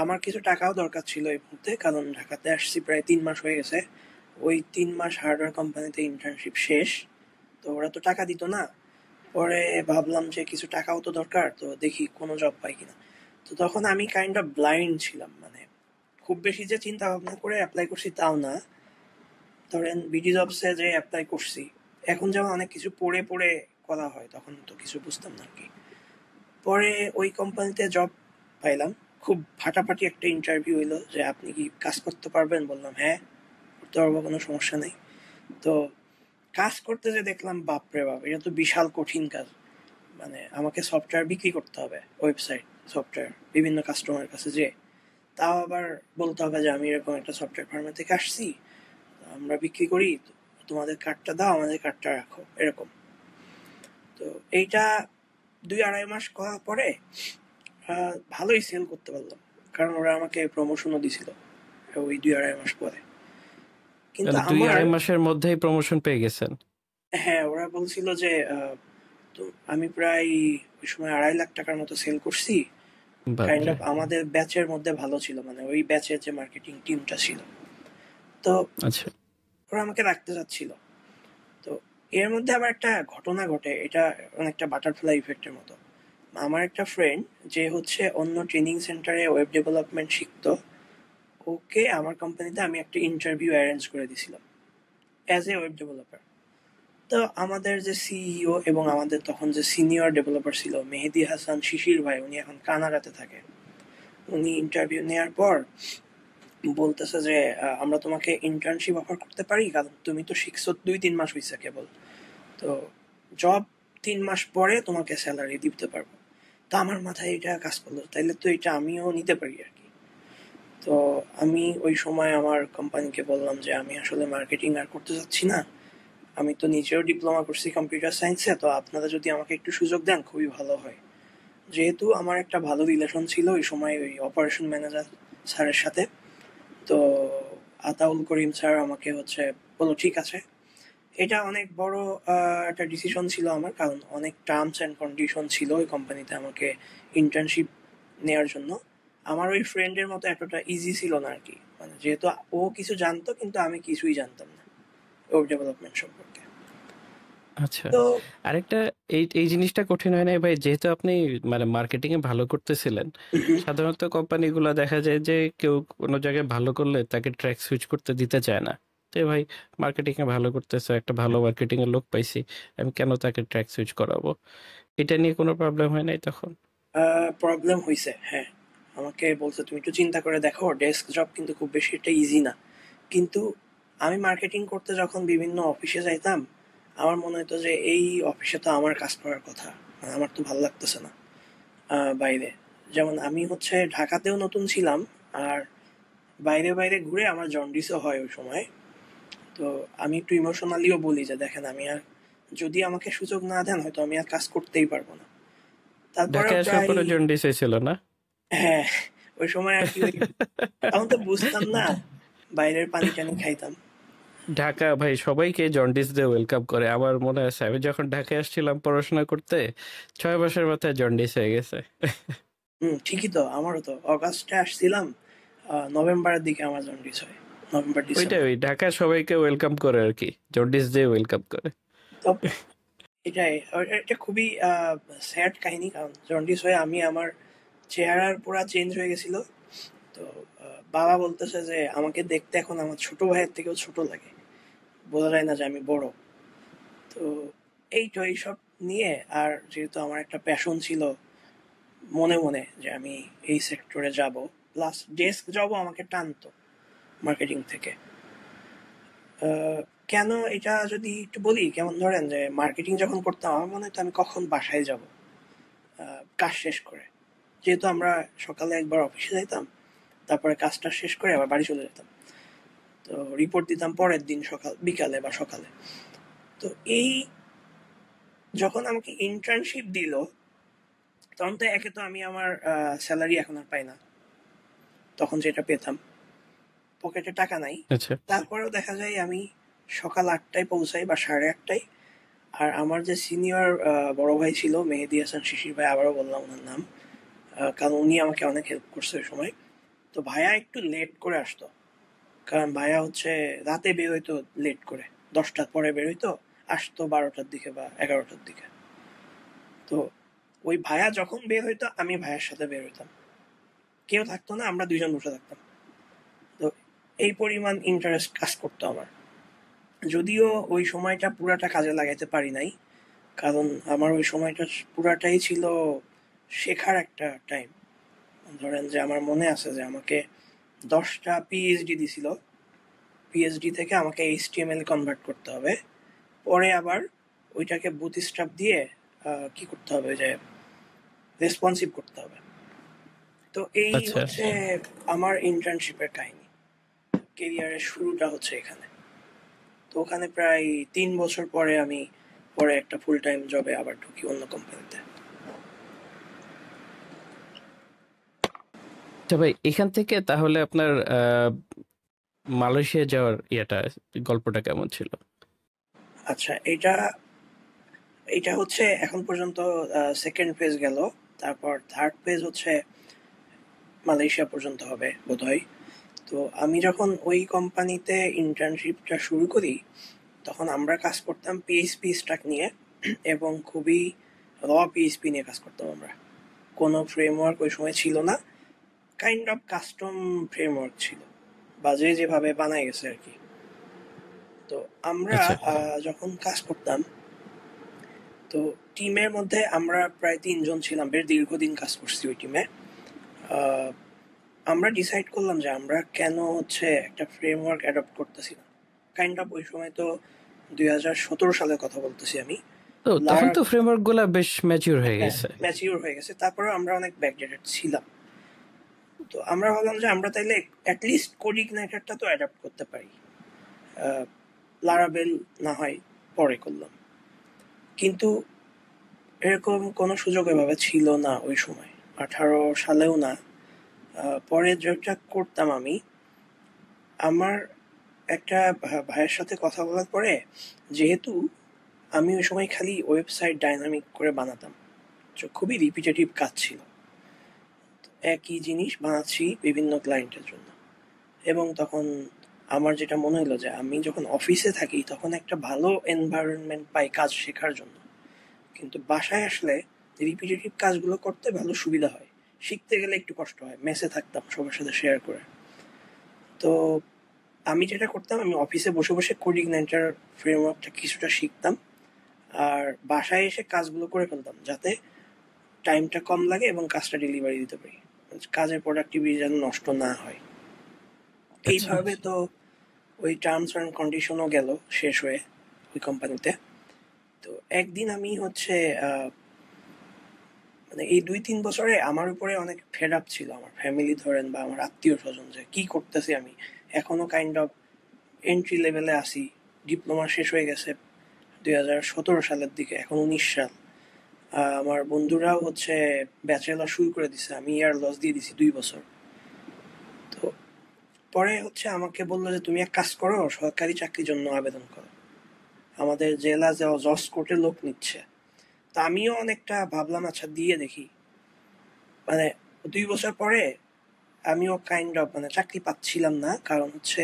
Speaker 1: আমার কিছু টাকাও দরকার ছিল এই মুহূর্তে, কারণ ঢাকাতে আসছি প্রায় 3 মাস হয়ে গেছে। ওই 3 মাস হার্ডওয়্যার কোম্পানিতে ইন্টার্নশিপ শেষ, তো ওরা তো টাকা দিত না। পরে ভাবলাম যে কিছু টাকাও তো দরকার, তো দেখি কোনো জব পাই কিনা। তো তখন আমি কাইন্ড অফ ব্লাইন্ড ছিলাম, মানে খুব বেশি যে চিন্তা ভাবনা করে অ্যাপ্লাই করছি তাও না। ধরেন বিডি জবসে যে অ্যাপ্লাই করছি, এখন যেমন অনেক কিছু পড়ে পড়ে করা হয়, তখন তো কিছু বুঝতাম না আর কি। পরে ওই কোম্পানিতে জব পাইলাম, খুব ফাটাফাটি একটা ইন্টারভিউ হইলো যে আপনি কি কাজ করতে পারবেন, বললাম হ্যাঁ করতে পারবো, কোনো সমস্যা নেই। তো কাজ করতে যে দেখলাম বাপরে বাপ, এটা তো বিশাল কঠিন কাজ। মানে আমাকে সফটওয়্যার বিক্রি করতে হবে, ওয়েবসাইট সফটওয়্যার বিভিন্ন কাস্টমারের কাছে, যে তাও আবার বলতে হবে যে আমি এরকম একটা সফটওয়্যার ফার্মে থেকে আসছি, আমরা বিক্রি করি, তোমাদের কার্ডটা দাও, আমাদের কার্ডটা রাখো, এরকম। তো এইটা 2-2.5 মাস করার পরে ভালোই সেল করতে পারলাম, কারণ ওরা আমাকে প্রমোশনও দিছিল ওই 2-2.5 মাস পরে। কিন্তু
Speaker 2: মানে দুই
Speaker 1: আমার,
Speaker 2: আড়াই মাসের মধ্যেই প্রমোশন পেয়ে গেছেন?
Speaker 1: হ্যাঁ ওরা বলছিল যে তো আমি প্রায় ওই সময় 2.5 লাখ টাকার মতো সেল করছি। কাইন্ড
Speaker 2: বাপরে!
Speaker 1: অফ আমাদের ব্যাচের মধ্যে ভালো ছিল, মানে ওই ব্যাচের যে মার্কেটিং টিমটা ছিল। তো
Speaker 2: আচ্ছা।
Speaker 1: ওরা আমাকে রাখতে চাচ্ছিল। তো এর মধ্যে আবার একটা ঘটনা ঘটে, এটা অনেকটা বাটারফ্লাই ইফেক্টের মতো। আমার একটা ফ্রেন্ড যে হচ্ছে অন্য ট্রেনিং সেন্টারে ওয়েব ডেভেলপমেন্ট শিখতো, ওকে আমার কোম্পানিতে আমি একটা ইন্টারভিউ অ্যারেঞ্জ করে দিছিলাম অ্যাজ এ ওয়েব ডেভেলপার। তো আমাদের যে সিইও এবং আমাদের তখন যে সিনিয়র ডেভেলপার ছিল মেহেদি হাসান শিশির ভাই, উনি এখন কানাডাতে থাকে। উনি ইন্টারভিউ নেওয়ার পর বলতেছে যে আমরা তোমাকে ইন্টার্নশিপ অফার করতে পারি, কারণ তুমি তো শিখছো 2-3 মাস হয়েছে কেবল, তো জব 3 মাস পরে তোমাকে স্যালারি দিতে পারবো। তো আমার মাথায় এটা কাজ করলো, তাইলে তো এটা আমিও নিতে পারি আর কি। তো আমি ওই সময় আমার কোম্পানিকে বললাম যে আমি আসলে মার্কেটিং আর করতে চাচ্ছি না, আমি তো নিজেও ডিপ্লোমা করছি কম্পিউটার সায়েন্সে, তো আপনারা যদি আমাকে একটু সুযোগ দেন খুবই ভালো হয়। যেহেতু আমার একটা ভালো রিলেশন ছিল ওই সময় ওই অপারেশন ম্যানেজার স্যারের সাথে, তো আতাউল করিম স্যার আমাকে হচ্ছে বললো ঠিক আছে। এটা অনেক বড় একটা ডিসিশন ছিল আমার, কারণ অনেক টার্মস অ্যান্ড কন্ডিশন ছিল ওই কোম্পানিতে আমাকে ইন্টার্নশিপ নেওয়ার জন্য। আমার ওই ফ্রেন্ডের মতো এতটা ইজি ছিল না আর কি, মানে যেহেতু ও কিছু জানতো কিন্তু আমি কিছুই জানতাম না ওয়েব ডেভেলপমেন্ট সম্পর্কে।
Speaker 2: আচ্ছা।
Speaker 1: তো
Speaker 2: আরেকটা এই জিনিসটা কঠিন হয় নাই ভাই? যেহেতু আপনি মানে মার্কেটিং এ ভালো করতেছিলেন,
Speaker 1: উহুম,
Speaker 2: সাধারণত কোম্পানিগুলা দেখা যায় যে কেউ কোনো জায়গায় ভালো করলে তাকে ট্র্যাক সুইচ করতে দিতে চায় না। তো ভাই মার্কেটিং এ ভালো করতেছে, একটা ভালো মার্কেটিং এর লোক পাইছি, আমি কেন তাকে ট্র্যাক সুইচ করাবো? এটা নিয়ে কোনো প্রবলেম হয় নাই তখন?
Speaker 1: প্রবলেম হয়েছে, হ্যাঁ। আমাকে বলছে তুমি একটু চিন্তা করে দেখো, ডেস্ক জব কিন্তু খুব বেশি একটা ইজি না। কিন্তু আমি মার্কেটিং করতে যখন বিভিন্ন অফিসে যাইতাম, আমার মনে হতো যে এই অফিসে তো আমার কাজ করার কথা, মানে আমার তো ভালো লাগতেছে না বাইরে। যেমন আমি হচ্ছে ঢাকাতেও নতুন ছিলাম, আর বাইরে বাইরে ঘুরে আমার জন্ডিসও হয় ওই সময়। তো আমি একটু ইমোশনালিও বলি যে দেখেন, আমি আর, যদি আমাকে সুযোগ না দেন হয়তো আমি আর কাজ করতেই পারবো না। তারপরেও
Speaker 2: ঢাকায় আসার
Speaker 1: প্রায়,
Speaker 2: পরে জন্ডিস হয়েছিল না?
Speaker 1: হ্যাঁ, ওই সময় আর কি, ওই তখন তো বুঝতাম না, বাইরের পানি টানি খাইতাম।
Speaker 2: ঢাকা ভাই সবাইকে জন্ডিস দিয়ে ওয়েলকাম করে। আমার মনে আছে আমি যখন ঢাকায় আসছিলাম পড়াশোনা করতে, 6 মাসের মাথায় জন্ডিস হয়ে গেছে।
Speaker 1: ঠিকই তো, আমারও তো অগাস্টে আসছিলাম, নভেম্বরের দিকে আমার জন্ডিস হয়, নভেম্বর
Speaker 2: ওইটাই,
Speaker 1: ডিসেম্বর।
Speaker 2: ওই ঢাকা সবাইকে ওয়েলকাম করে আর কি, জন্ডিস দিয়ে ওয়েলকাম করে।
Speaker 1: তো এটাই, এটা খুবই স্যাড কাহিনী, কারণ জন্ডিস হয়ে আমি, আমার চেহারার পুরা চেঞ্জ হয়ে গেছিল। তো বাবা বলতেছে যে আমাকে দেখতে এখন আমার ছোট ভাইয়ের থেকেও ছোট লাগে, বোঝা যায় না যে আমি বড়। তো এই তো এইসব নিয়ে, আর যেহেতু আমার একটা প্যাশন ছিল মনে মনে যে আমি এই সেক্টরে যাব, প্লাস ডেস্ক জবও আমাকে টানতো মার্কেটিং থেকে। আহ, কেন এটা যদি একটু বলি, কেমন ধরেন যে মার্কেটিং যখন করতাম আমার মনে হতো আমি কখন বাসায় যাব কাজ শেষ করে। যেহেতু আমরা সকালে একবার অফিসে যাইতাম, তারপরে কাজটা শেষ করে আবার বাড়ি চলে যেতাম। তো রিপোর্ট দিতাম পরের দিন সকাল বিকালে বা সকালে। তো এই, যখন আমাকে ইন্টার্নশিপ দিল, তখন তো একে তো আমি আমার স্যালারি এখন আর পাই না, তখন যেটা পেতাম, পকেটে টাকা নাই।
Speaker 2: আচ্ছা।
Speaker 1: তারপরেও দেখা যায় আমি সকাল 8টায় পৌঁছাই বা 8:30টায়। আর আমার যে সিনিয়র বড় ভাই ছিল, মেহেদি হাসান শিশির ভাই, আবারও বললাম ওনার নাম, কারণ উনি আমাকে অনেক হেল্প করছে ওই সময়। তো ভাইয়া একটু লেট করে আসতো, কারণ ভাইয়া হচ্ছে রাতে বের হইতো লেট করে, 10টার পরে বের হইতো, আসতো 12টার দিকে বা 11টার দিকে। তো ওই ভাইয়া যখন বের হইতো আমি ভাইয়ার সাথে বের হইতাম, কেউ থাকতো না, আমরা দুইজন বসে থাকতাম। তো এই পরিমাণ ইন্টারেস্ট কাজ করতো আমার। যদিও ওই সময়টা পুরাটা কাজে লাগাইতে পারি নাই, কারণ আমার ওই সময়টা পুরাটাই ছিল শেখার একটা টাইম। ধরেন যে আমার মনে আছে যে আমাকে 10টা পিএইচডি দিছিল, পিএইচডি থেকে আমাকে এইচটিএমএল কনভার্ট করতে হবে, পরে আবার ওইটাকে বুটস্ট্র্যাপ দিয়ে কি করতে হবে যে রেসপন্সিভ করতে হবে। তো এই
Speaker 2: আচ্ছা।
Speaker 1: হচ্ছে আমার ইন্টার্নশিপের কাহিনী, কেরিয়ারের শুরুটা হচ্ছে এখানে। তো ওখানে প্রায় 3 বছর পরে আমি পরে একটা ফুল টাইম জবে আবার ঢুকি অন্য কোম্পানিতে।
Speaker 2: আচ্ছা ভাই, এখান থেকে তাহলে আপনার মালয়েশিয়া যাওয়ার গল্পটা কেমন ছিল?
Speaker 1: আচ্ছা, এটা এটা হচ্ছে এখন পর্যন্ত সেকেন্ড ফেজ গেল, তারপর থার্ড ফেজ হচ্ছে মালয়েশিয়া পর্যন্ত হবে বোধহয়। তো আমি যখন ওই কোম্পানিতে ইন্টার্নশিপটা শুরু করি, তখন আমরা কাজ করতাম পিএইচপি স্ট্যাক নিয়ে, এবং খুবই পিএইচপি নিয়ে কাজ করতাম আমরা। কোনো ফ্রেমওয়ার্ক ওই সময় ছিল না, কাইন্ড অফ কাস্টম ফ্রেমওয়ার্ক ছিল, বা যে যেভাবে বানায় গেছে আর কি। তো আমরা
Speaker 2: আচ্ছা।
Speaker 1: যখন কাজ করতাম, তো টিমের মধ্যে আমরা প্রায় 3জন ছিলাম, বেশ দীর্ঘদিন কাজ করছি ওই টিমে। আমরা ডিসাইড করলাম যে আমরা কেন হচ্ছে একটা ফ্রেমওয়ার্ক অ্যাডপ্ট করতেছি না। কাইন্ড অফ ওই সময় তো 2017 সালের কথা বলতেছি আমি।
Speaker 2: তো তখন
Speaker 1: লারা,
Speaker 2: তো ফ্রেমওয়ার্ক গুলা বেশ ম্যাচিউর হয়ে
Speaker 1: হ্যাঁ,
Speaker 2: গেছে।
Speaker 1: ম্যাচিওর হয়ে গেছে, তারপরেও আমরা অনেক ব্যাকডেটেড ছিলাম। তো আমরা ভাবলাম যে আমরা তাইলে অ্যাটলিস্ট কোড ইগনাইটারটা তো অ্যাডাপ্ট করতে পারি। লারাবেল না হয় পরে করলাম, কিন্তু এরকম কোনো সুযোগ এভাবে ছিল না ওই সময়, 18 সালেও না। পরে যেটা করতাম আমি, আমার একটা ভাইয়ের সাথে কথা বলার পরে, যেহেতু আমি ওই সময় খালি ওয়েবসাইট ডাইনামিক করে বানাতাম, তো খুবই রিপিটেটিভ কাজ ছিল, একই জিনিস বানাচ্ছি বিভিন্ন ক্লায়েন্টের জন্য। এবং তখন আমার যেটা মনে হলো যে আমি যখন অফিসে থাকি তখন একটা ভালো এনভায়রনমেন্ট পাই কাজ শেখার জন্য, কিন্তু বাসায় আসলে রিপিটেটিভ কাজগুলো করতে ভালো সুবিধা হয়, শিখতে গেলে একটু কষ্ট হয়। মেসে থাকতাম সবার সাথে শেয়ার করে। তো আমি যেটা করতাম, আমি অফিসে বসে বসে কোডিগনেটর ফ্রেমওয়ার্কটা কিছুটা শিখতাম, আর বাসায় এসে কাজগুলো করে ফেলতাম যাতে টাইমটা কম লাগে এবং কাজটা ডেলিভারি দিতে পারি, কাজের প্রোডাক্টিভিটি যেন নষ্ট না হয়।
Speaker 2: আচ্ছা।
Speaker 1: এইভাবে তো ওই টার্মস অ্যান্ড কন্ডিশনও গেল শেষ হয়ে ওই কোম্পানিতে। তো একদিন আমি হচ্ছে মানে এই 2-3 বছরে আমার উপরে অনেক ফেড আপ ছিল আমার ফ্যামিলি ধরেন বা আমার আত্মীয় স্বজন, যে কি করতেছি আমি, এখনো কাইন্ড অফ এন্ট্রি লেভেলে আসি। ডিপ্লোমা শেষ হয়ে গেছে 2017 সালের দিকে, এখন 19 সাল। আমার বন্ধুরাও হচ্ছে ব্যাচেলর শুরু করে দিছে, আমি ইয়ার লস দিয়ে দিছি 2 বছর। তো পরে হচ্ছে আমাকে বললো যে তুমি এক কাজ করো, সরকারি চাকরির জন্য আবেদন করো, আমাদের জেলা জজ কোর্টে লোক নিচ্ছে। তা আমিও অনেকটা ভাবলাম আচ্ছা দিয়ে দেখি। মানে 2 বছর পরে আমিও কাইন্ড অফ মানে চাকরি পাচ্ছিলাম না, কারণ হচ্ছে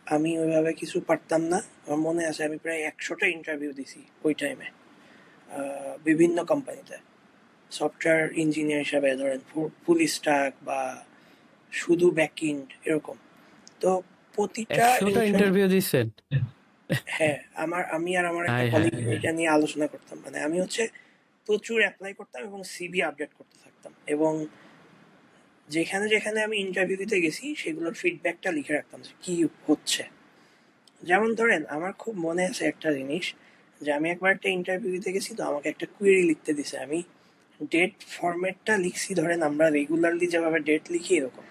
Speaker 1: আমি ওইভাবে কিছু পারতাম না। আমার মনে আছে আমি প্রায় 100টা ইন্টারভিউ দিছি ওই টাইমে, বিভিন্ন কোম্পানিতে, সফটওয়্যার ইঞ্জিনিয়ার হিসাবে ধরেন ফুল স্ট্যাক বা শুধু ব্যাকএন্ড এরকম। তো প্রতিটা
Speaker 2: 100টা ইন্টারভিউ দিচ্ছেন?
Speaker 1: হ্যাঁ, আমি আর আমার একটা
Speaker 2: হাই হাই।
Speaker 1: কলিগ এটা নিয়ে আলোচনা করতাম। মানে আমি হচ্ছে প্রচুর অ্যাপ্লাই করতাম এবং সিভি আপডেট করতে থাকতাম, এবং যেখানে যেখানে আমি ইন্টারভিউ দিতে গেছি সেগুলোর ফিডব্যাকটা লিখে রাখতাম যে কি হচ্ছে। যেমন ধরেন আমার খুব মনে আছে একটা জিনিস, যে আমি একবার একটা ইন্টারভিউ দিতে গেছি, তো আমাকে একটা কুয়েরি লিখতে দিছে। আমি ডেট ফরম্যাটটা লিখছি ধরেন আমরা রেগুলারলি যেভাবে ডেট লিখি এরকম,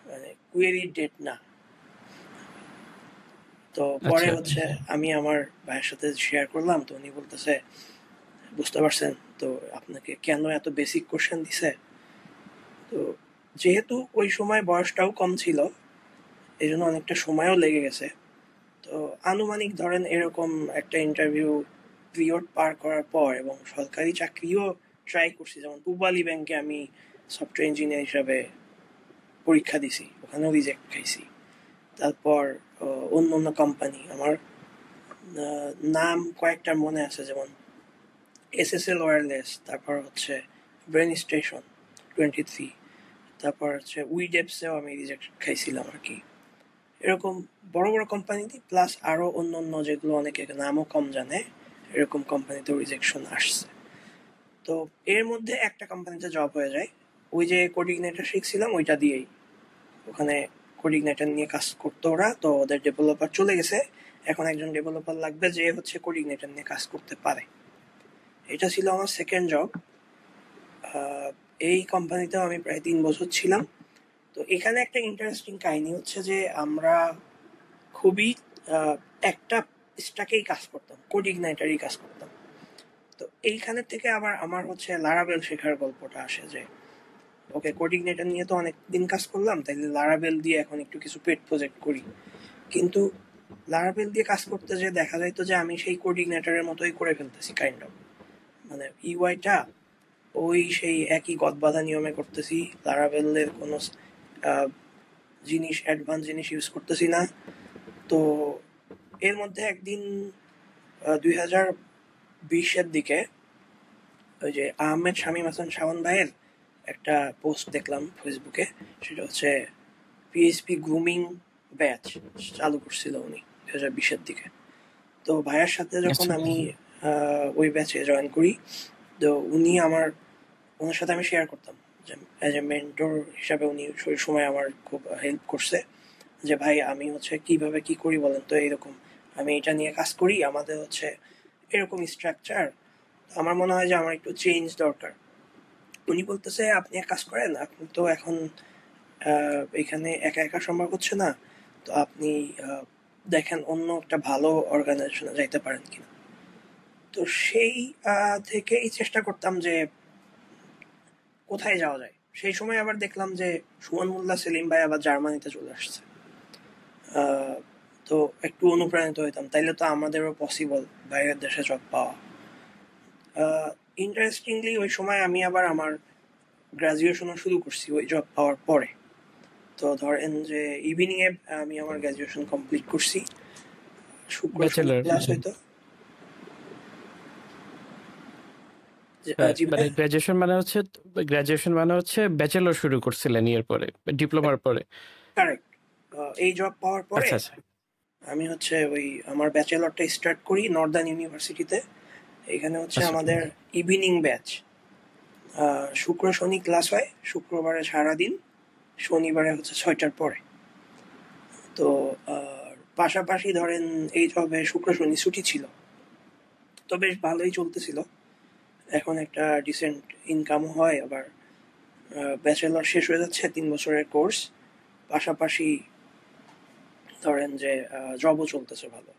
Speaker 1: মানে কুয়েরি ডেট না। তো পরে
Speaker 2: আচ্ছা।
Speaker 1: হচ্ছে আমি আমার ভাইয়ের সাথে শেয়ার করলাম, তো উনি বলতেছে বুঝতে পারছেন তো আপনাকে কেন এত বেসিক কোশ্চেন দিছে। তো যেহেতু ওই সময় বয়সটাও কম ছিল, এই জন্য অনেকটা সময়ও লেগে গেছে। তো আনুমানিক ধরেন এরকম একটা ইন্টারভিউ পিরিয়ড পার করার পর এবং সরকারি চাকরিও ট্রাই করছি, যেমন পূবালী ব্যাংকে আমি সফটওয়্যার ইঞ্জিনিয়ার হিসাবে পরীক্ষা দিছি, ওখানেও রিজেক্ট খাইছি। তারপর অন্য অন্য কোম্পানি আমার নাম কয়েকটা মনে আছে, যেমন এসএসএল ওয়্যারলেস, তারপর হচ্ছে ব্রেন স্টেশন 23, তারপর হচ্ছে উইডেপসেও আমি রিজেক্ট খাইছিলাম আর কি। এরকম বড় বড় কোম্পানিতে প্লাস আরো অন্য অন্য যেগুলো অনেকে নামও কম জানে এরকম কোম্পানিতেও রিজেকশন আসছে। তো এর মধ্যে একটা কোম্পানিতে জব হয়ে যায়, ওই যে কোডিগনেটর শিখছিলাম ওইটা দিয়েই। ওখানে কোডিগনেটর নিয়ে কাজ করতো ওরা, তো ওদের ডেভেলপার চলে গেছে, এখন একজন ডেভেলপার লাগবে যে হচ্ছে কোডিগনেটর নিয়ে কাজ করতে পারে। এটা ছিল আমার সেকেন্ড জব। এই কোম্পানিতেও আমি প্রায় 3 বছর ছিলাম। তো এখানে একটা ইন্টারেস্টিং কাহিনী হচ্ছে যে আমরা খুবই একটা স্টাকেই কাজ করতাম, কোডিগনাইটারই কাজ করতাম। তো এইখানে থেকে আবার আমার হচ্ছে লারাবেল শেখার গল্পটা আসে, যে ওকে কোডিগনেটর নিয়ে তো অনেক দিন কাজ করলাম, তাইলে লারাবেল দিয়ে এখন একটু কিছু পেট প্রজেক্ট করি। কিন্তু লারাবেল দিয়ে কাজ করতে যে দেখা যাইতো যে আমি সেই কোডিগনেটরের মতোই করে ফেলতেছি কাইন্ড অফ, মানে ইউআইটা ওই সেই একই গদবাঁধা নিয়মে করতেছি, লারাবেলের কোনো জিনিস অ্যাডভান্স জিনিস ইউজ করতেছি না। তো এর মধ্যে একদিন 2020-এর দিকে ওই যে আহমেদ শামীম হাসান শাওন ভাইয়ের একটা পোস্ট দেখলাম ফেসবুকে, সেটা হচ্ছে পিএইচপি গ্রুমিং ব্যাচ চালু করছিল উনি 2020-এর দিকে। তো ভাইয়ের সাথে যখন
Speaker 2: আচ্ছা।
Speaker 1: আমি ওই ব্যাচে জয়েন করি, তো উনি আমার ওনার সাথে আমি শেয়ার করতাম যে অ্যাজ এ মেন্টর হিসাবে উনি ওই সময় আমার খুব হেল্প করছে, যে ভাই আমি হচ্ছে কিভাবে কি করি বলেন তো, এইরকম আমি এটা নিয়ে কাজ করি, আমাদের হচ্ছে এরকম স্ট্রাকচার, আমার মনে হয় যে আমার একটু চেঞ্জ দরকার। উনি বলতেছে আপনি এক কাজ করেন, আপনি তো এখন এখানে একা একা সম্ভব হচ্ছে না, তো আপনি দেখেন অন্য একটা ভালো অর্গানাইজেশনে যাইতে পারেন কিনা। তো সেই থেকেই চেষ্টা করতাম যে কোথায় যাওয়া যায়। সেই সময় আবার দেখলাম যে সুমন মোল্লা সেলিম ভাই আবার জার্মানিতে চলে আসছে। আহ, তো একটু অনুপ্রাণিত হইতাম, তাইলে তো আমাদেরও পসিবল বাইরের দেশে জব পাওয়া। ইন্টারেস্টিংলি ওই সময় আমি আবার আমার গ্রাজুয়েশনও শুরু করছি ওই জব পাওয়ার পরে। তো ধরেন যে ইভিনিং এ আমি আমার গ্রাজুয়েশন কমপ্লিট করছি, শুক্র শনি
Speaker 2: ব্যাচেলর।
Speaker 1: ক্লাস হইতো। জি
Speaker 2: মানে
Speaker 1: ভাইয়া।
Speaker 2: গ্রাজুয়েশন মানে হচ্ছে ব্যাচেলর শুরু করছিলেন এর পরে, ডিপ্লোমার পরে?
Speaker 1: কারেক্ট। এই জব পাওয়ার পরে
Speaker 2: আচ্ছা আচ্ছা
Speaker 1: আমি হচ্ছে ওই আমার ব্যাচেলরটা স্টার্ট করি নর্দার্ন ইউনিভার্সিটিতে। এখানে হচ্ছে
Speaker 2: আচ্ছা।
Speaker 1: আমাদের ইভিনিং ব্যাচ, শুক্র শনি ক্লাস হয়, শুক্রবারে সারাদিন, শনিবারে হচ্ছে 6টার পরে। তো পাশাপাশি ধরেন এই জবে শুক্র শনি ছুটি ছিল, তো বেশ ভালোই চলতেছিল। এখন একটা ডিসেন্ট ইনকামও হয়, আবার ব্যাচেলর শেষ হয়ে যাচ্ছে, 3 বছরের কোর্স, পাশাপাশি ধরেন যে জবও চলতেছে ভালো।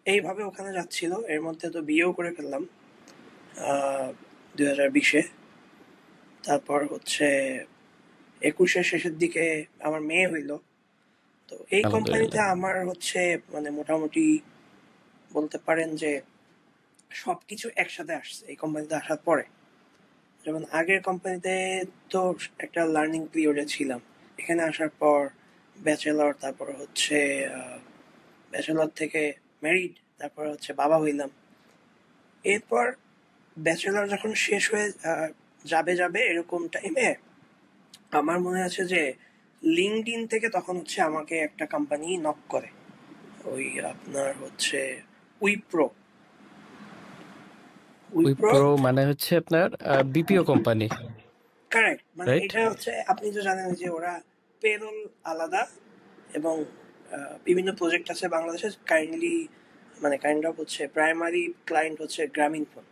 Speaker 1: এইভাবে ওখানে যাচ্ছিল। এর মধ্যে তো বিয়েও করে ফেললাম 2020-এ। তারপর হচ্ছে 21-এর শেষের দিকে আমার মেয়ে হইল। তো এই কোম্পানিতে
Speaker 2: আলহামদুলিল্লাহ।
Speaker 1: আমার হচ্ছে মানে মোটামুটি বলতে পারেন যে সবকিছু একসাথে আসছে এই কোম্পানিতে আসার পরে। যেমন আগের কোম্পানিতে তো একটা লার্নিং পিরিয়ডে ছিলাম, এখানে আসার পর ব্যাচেলর, তারপর হচ্ছে ব্যাচেলর থেকে ম্যারিড, তারপর হচ্ছে বাবা হইলাম। এরপর ব্যাচেলর যখন শেষ হয়ে যাবে এরকম টাইমে আমার মনে আছে যে লিঙ্কডইন থেকে তখন হচ্ছে আমাকে একটা কোম্পানি নক করে, ওই আপনার হচ্ছে উইপ্রো। উইপ্রো
Speaker 2: উইপ্রো মানে হচ্ছে আপনার বিপিও কোম্পানি,
Speaker 1: কারেক্ট। মানে
Speaker 2: রাইট?
Speaker 1: এটা হচ্ছে আপনি তো জানেন যে ওরা পেরোল আলাদা, এবং বিভিন্ন প্রজেক্ট আছে বাংলাদেশে। কাইন্ড অফ হচ্ছে প্রাইমারি ক্লায়েন্ট হচ্ছে গ্রামীণ ফোন।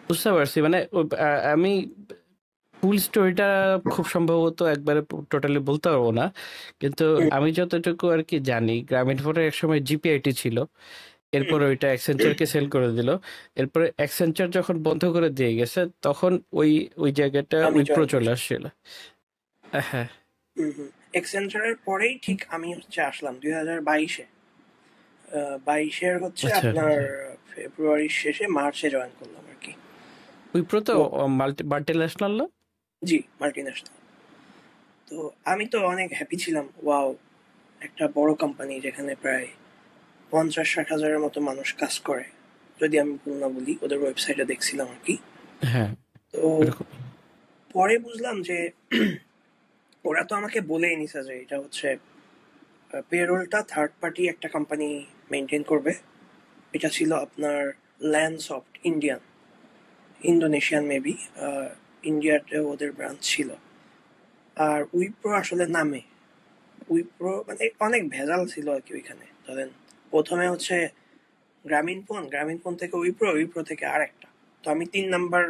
Speaker 2: বুঝতে পারছি। মানে আমি ফুল স্টোরিটা খুব সম্ভবত একবারে টোটালি বলতে পারবো না, কিন্তু আমি যতটুকু আর কি জানি, গ্রামীণ ফোনের একসময় জিপিআইটি ছিল, এরপর ওইটা অ্যাক্সেঞ্চারকে সেল করে দিল। এরপরে অ্যাক্সেঞ্চার যখন বন্ধ করে দিয়ে গেছে, তখন ওই ওই জায়গাটা
Speaker 1: আমি
Speaker 2: উইপ্রো
Speaker 1: জয়েন
Speaker 2: চলে
Speaker 1: করছি।
Speaker 2: আসছিল। হ্যাঁ।
Speaker 1: এক্সেঞ্চারের পরেই ঠিক আমি হচ্ছে আসলাম 2022-এ। 22-এর হচ্ছে
Speaker 2: আচ্ছা।
Speaker 1: আপনার ফেব্রুয়ারির শেষে মার্চে জয়েন করলাম আর কি।
Speaker 2: উইপ্রো তো
Speaker 1: তো
Speaker 2: মাল্টি ন্যাশনাল না?
Speaker 1: জি, মাল্টি ন্যাশনাল। তো আমি তো অনেক হ্যাপি ছিলাম, ওয়াও, একটা বড় কোম্পানি যেখানে প্রায় 50-60 হাজারের মতো মানুষ কাজ করে, যদি আমি ভুল না বলি, ওদের ওয়েবসাইটে দেখছিলাম আর কি।
Speaker 2: হ্যাঁ,
Speaker 1: তো
Speaker 2: ওরকমই।
Speaker 1: পরে বুঝলাম যে ওরা তো আমাকে বলেই নিছে যে এটা হচ্ছে পেরোলটা থার্ড পার্টি একটা কোম্পানি মেনটেন করবে। এটা ছিল আপনার ল্যান্ডসফট, ইন্দোনেশিয়ান মেবি, ইন্ডিয়াতে ওদের ব্রাঞ্চ ছিল। আর উইপ্রো আসলে নামে, উইপ্রো মানে অনেক ভেজাল ছিল আর কি ওইখানে। ধরেন প্রথমে হচ্ছে গ্রামীণ ফোন থেকে উইপ্রো, উইপ্রো থেকে আরেকটা। তো আমি 3 নাম্বার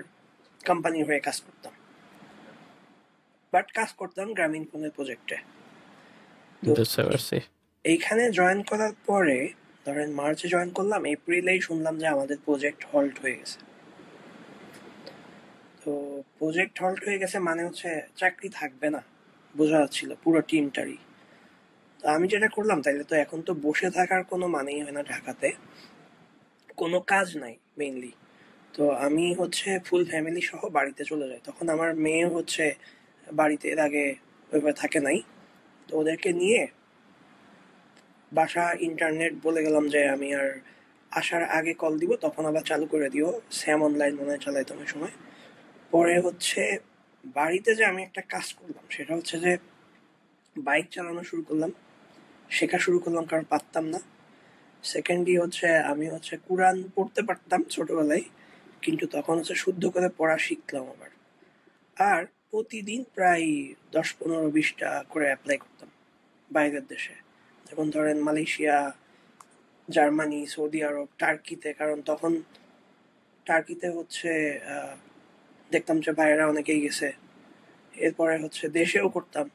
Speaker 1: কোম্পানি হয়ে কাজ করতাম, বাট কাজ করতাম গ্রামীণ ফোনের প্রজেক্টে। তো
Speaker 2: বুঝতে পারছি।
Speaker 1: এইখানে জয়েন করার পরে ধরেন মার্চে জয়েন করলাম, এপ্রিলেই শুনলাম যে আমাদের প্রজেক্ট হল্ট হয়ে গেছে। তো প্রজেক্ট হল্ট হয়ে গেছে মানে হচ্ছে চাকরি থাকবে না, বোঝা যাচ্ছিল পুরো টিমটারই। তো আমি যেটা করলাম, তাইলে তো এখন তো বসে থাকার কোনো মানেই হয় না ঢাকাতে, কোনো কাজ নাই মেইনলি। তো আমি হচ্ছে ফুল ফ্যামিলি সহ বাড়িতে চলে যাই। তখন আমার মেয়ে হচ্ছে বাড়িতে, এর আগে ওইভাবে থাকে নাই। তো ওদেরকে নিয়ে বাসা ইন্টারনেট বলে গেলাম যে আমি আর আসার আগে কল দিব, তখন আবার চালু করে দিও। স্যাম অনলাইন মনে হয় চালাইতাম ওই সময়। পরে হচ্ছে বাড়িতে যে আমি একটা কাজ করলাম সেটা হচ্ছে যে বাইক চালানো শুরু করলাম, শেখা শুরু করলাম, কারণ পারতাম না। সেকেন্ডলি হচ্ছে আমি হচ্ছে কোরআন পড়তে পারতাম ছোটবেলায়, কিন্তু তখন হচ্ছে শুদ্ধ করে পড়া শিখলাম আবার। আর প্রতিদিন প্রায় 10, 15, 20টা করে অ্যাপ্লাই করতাম বাইরের দেশে, যেমন ধরেন মালয়েশিয়া, জার্মানি, সৌদি আরব, টার্কিতে। কারণ তখন টার্কিতে হচ্ছে আহ, দেখতাম যে বাইরেরা অনেকেই গেছে। এরপরে হচ্ছে দেশেও করতাম,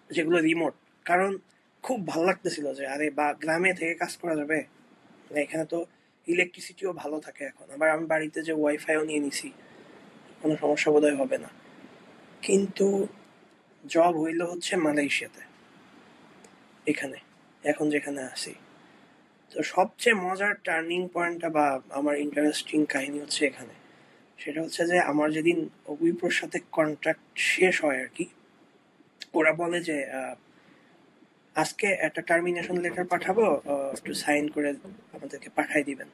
Speaker 1: যেগুলো রিমোট। কারণ খুব ভালো লাগতেছিল যে আরে বা গ্রামে থেকে কাজ করা যাবে। মানে এখানে তো ইলেকট্রিসিটিও ভালো থাকে এখন, আবার আমি বাড়িতে যে ওয়াইফাইও নিয়ে নিছি, কোনো সমস্যা বোধহয় হবে না। কিন্তু জব হইল হচ্ছে মালয়েশিয়াতে, এখানে এখন যেখানে আছি। তো সবচেয়ে মজার টার্নিং পয়েন্টটা বা আমার ইন্টারেস্টিং কাহিনী হচ্ছে এখানে। সেটা হচ্ছে যে আমার যেদিন উইপ্রোর সাথে কন্ট্রাক্ট শেষ হয় আর কি, ওরা বলে যে আজকে একটা টার্মিনেশন লেটার পাঠাবো, একটু সাইন করে আমাদেরকে পাঠাই দিবেন।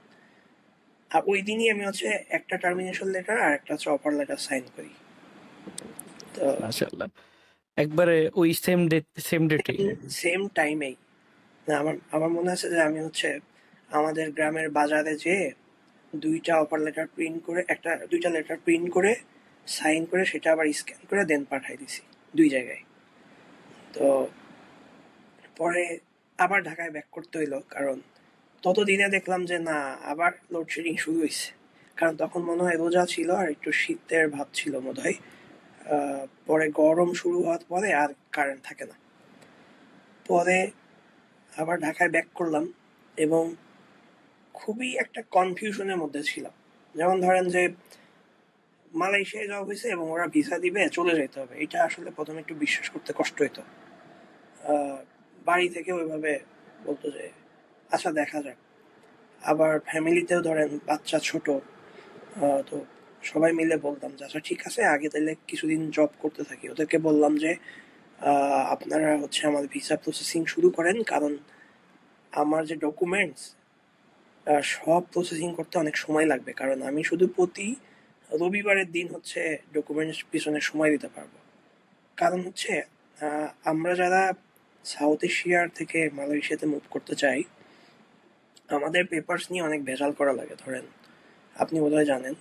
Speaker 1: আর ওই দিনই আমি হচ্ছে একটা টার্মিনেশন লেটার আর একটা হচ্ছে অফার লেটার সাইন করি। তো
Speaker 2: মাশাআল্লাহ, একবারে ওই সেম ডেটে।
Speaker 1: সেম টাইমেই আমার আমার মনে আছে যে আমি হচ্ছে আমাদের গ্রামের বাজারে যেয়ে দুইটা অফার লেটার প্রিন্ট করে দুইটা লেটার প্রিন্ট করে সাইন করে সেটা আবার স্ক্যান করে দেন পাঠাই দিছি 2 জায়গায়। তো পরে আবার ঢাকায় ব্যাক করতে হইলো, কারণ ততদিনে দেখলাম যে না, আবার লোডশেডিং শুরু হয়েছে। কারণ তখন মনে হয় রোজা ছিল আর একটু শীতের ভাব ছিল বোধ হয়। পরে গরম শুরু হওয়ার পরে আর কারেন্ট থাকে না। পরে আবার ঢাকায় ব্যাক করলাম এবং খুবই একটা কনফিউশনের মধ্যে ছিলাম। যেমন ধরেন যে মালয়েশিয়ায় যাওয়া হয়েছে এবং ওরা ভিসা দিবে, চলে যেতে হবে, এটা আসলে প্রথমে একটু বিশ্বাস করতে কষ্ট হইতো। বাড়ি থেকে ওইভাবে বলতো যে আচ্ছা দেখা যাক। আবার ফ্যামিলিতেও ধরেন বাচ্চা ছোট, তো সবাই মিলে বলতাম যে আচ্ছা ঠিক আছে, আগে তাহলে কিছুদিন জব করতে থাকি। ওদেরকে বললাম যে আপনারা হচ্ছে আমার ভিসা প্রসেসিং শুরু করেন, কারণ আমার যে ডকুমেন্টস সব প্রসেসিং করতে অনেক সময় লাগবে, কারণ আমি শুধু প্রতি রবিবারের দিন হচ্ছে ডকুমেন্টস পিছনে সময় দিতে পারবো। কারণ হচ্ছে আমরা যারা সাউথ এশিয়ার থেকে মালয়েশিয়াতে মুভ করতে চাই, আমাদের পেপারস নিয়ে অনেক ভেজাল করা লাগে। ধরেন আপনি বোধহয় জানেন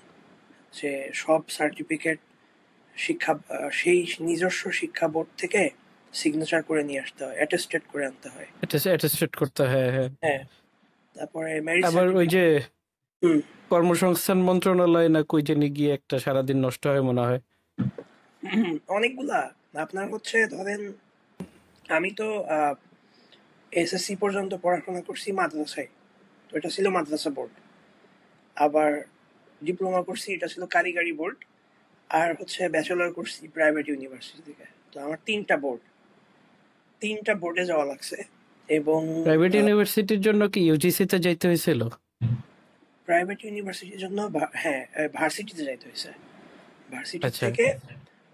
Speaker 1: যে সব সার্টিফিকেট সেই নিজস্ব শিক্ষা বোর্ড থেকে সিগনেচার করে নিয়ে আসতে হয়, অ্যাটেস্টেড করে আনতে হয়।
Speaker 2: অ্যাটেস্টেড করতে হয়, হ্যাঁ।
Speaker 1: হ্যাঁ, তারপরে ম্যারেজ
Speaker 2: আবার ওই যে
Speaker 1: হুম
Speaker 2: কর্মসংস্থান মন্ত্রণালয় না কই জানি গিয়ে একটা সারাদিন নষ্ট হয় মনে হয়।
Speaker 1: অনেকগুলা। আপনার হচ্ছে ধরেন আমি তো এসএসসি পর্যন্ত পড়াশোনা করছি মাদ্রাসায়, তো এটা ছিল মাদ্রাসা বোর্ড। আবার ডিপ্লোমা করছি, এটা ছিল কারিগরি বোর্ড। আর হচ্ছে ব্যাচেলর করছি প্রাইভেট ইউনিভার্সিটি থেকে। তো আমার 3টা বোর্ডে যাওয়া লাগছে। এবং
Speaker 2: প্রাইভেট ইউনিভার্সিটির জন্য কি ইউজিসিতে যাইতে হয়েছিল?
Speaker 1: প্রাইভেট ইউনিভার্সিটির জন্য হ্যাঁ, ভার্সিটিতে যাইতে হয়েছে। ভার্সিটি
Speaker 2: আচ্ছা,
Speaker 1: থেকে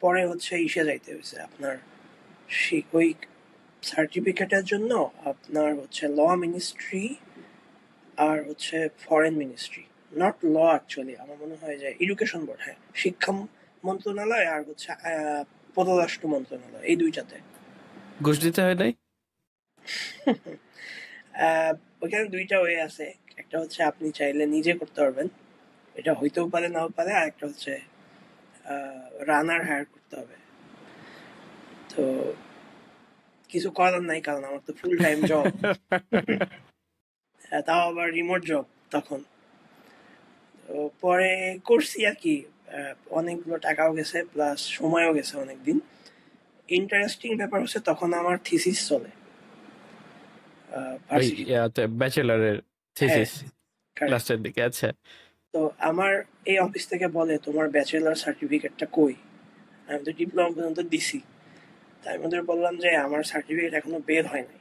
Speaker 1: পরে হচ্ছে ইসে যাইতে হয়েছে আপনার ওই সার্টিফিকেটের জন্য আপনার হচ্ছে ল মিনিস্ট্রি আর হচ্ছে foreign ministry, not law actually, আমার মনে হয় যে এডুকেশন বোর্ড, হ্যাঁ, শিক্ষা মন্ত্রণালয় আর হচ্ছে পররাষ্ট্র মন্ত্রণালয়, এই দুইটাতে।
Speaker 2: ঘুষ দিতে হয় নাই?
Speaker 1: ওইখানে 2টা ওয়ে আছে। একটা হচ্ছে আপনি চাইলে নিজে করতে পারবেন, এটা হইতেও পারে নাও পারে। আর একটা হচ্ছে রানার হায়ার করতে হবে। তো কিছু করার নাই, কারণ আমার তো ফুল টাইম জব, তাও আবার রিমোট জব তখন। তো পরে করছি আর কি, অনেকগুলো টাকাও গেছে প্লাস সময়ও গেছে অনেকদিন। ইন্টারেস্টিং ব্যাপার হচ্ছে তখন আমার থিসিস চলে
Speaker 2: ওই
Speaker 1: ভার্সিটি।
Speaker 2: ব্যাচেলারের
Speaker 1: হ্যাঁ,
Speaker 2: থিসিস
Speaker 1: correct।
Speaker 2: লাস্টের দিকে। আচ্ছা,
Speaker 1: তো আমার এই অফিস থেকে বলে তোমার ব্যাচেলার সার্টিফিকেটটা কই। আমি তো ডিপ্লোমা পর্যন্ত দিছি। তাই আমি ওদের বললাম যে আমার সার্টিফিকেট এখনো বের হয় নাই,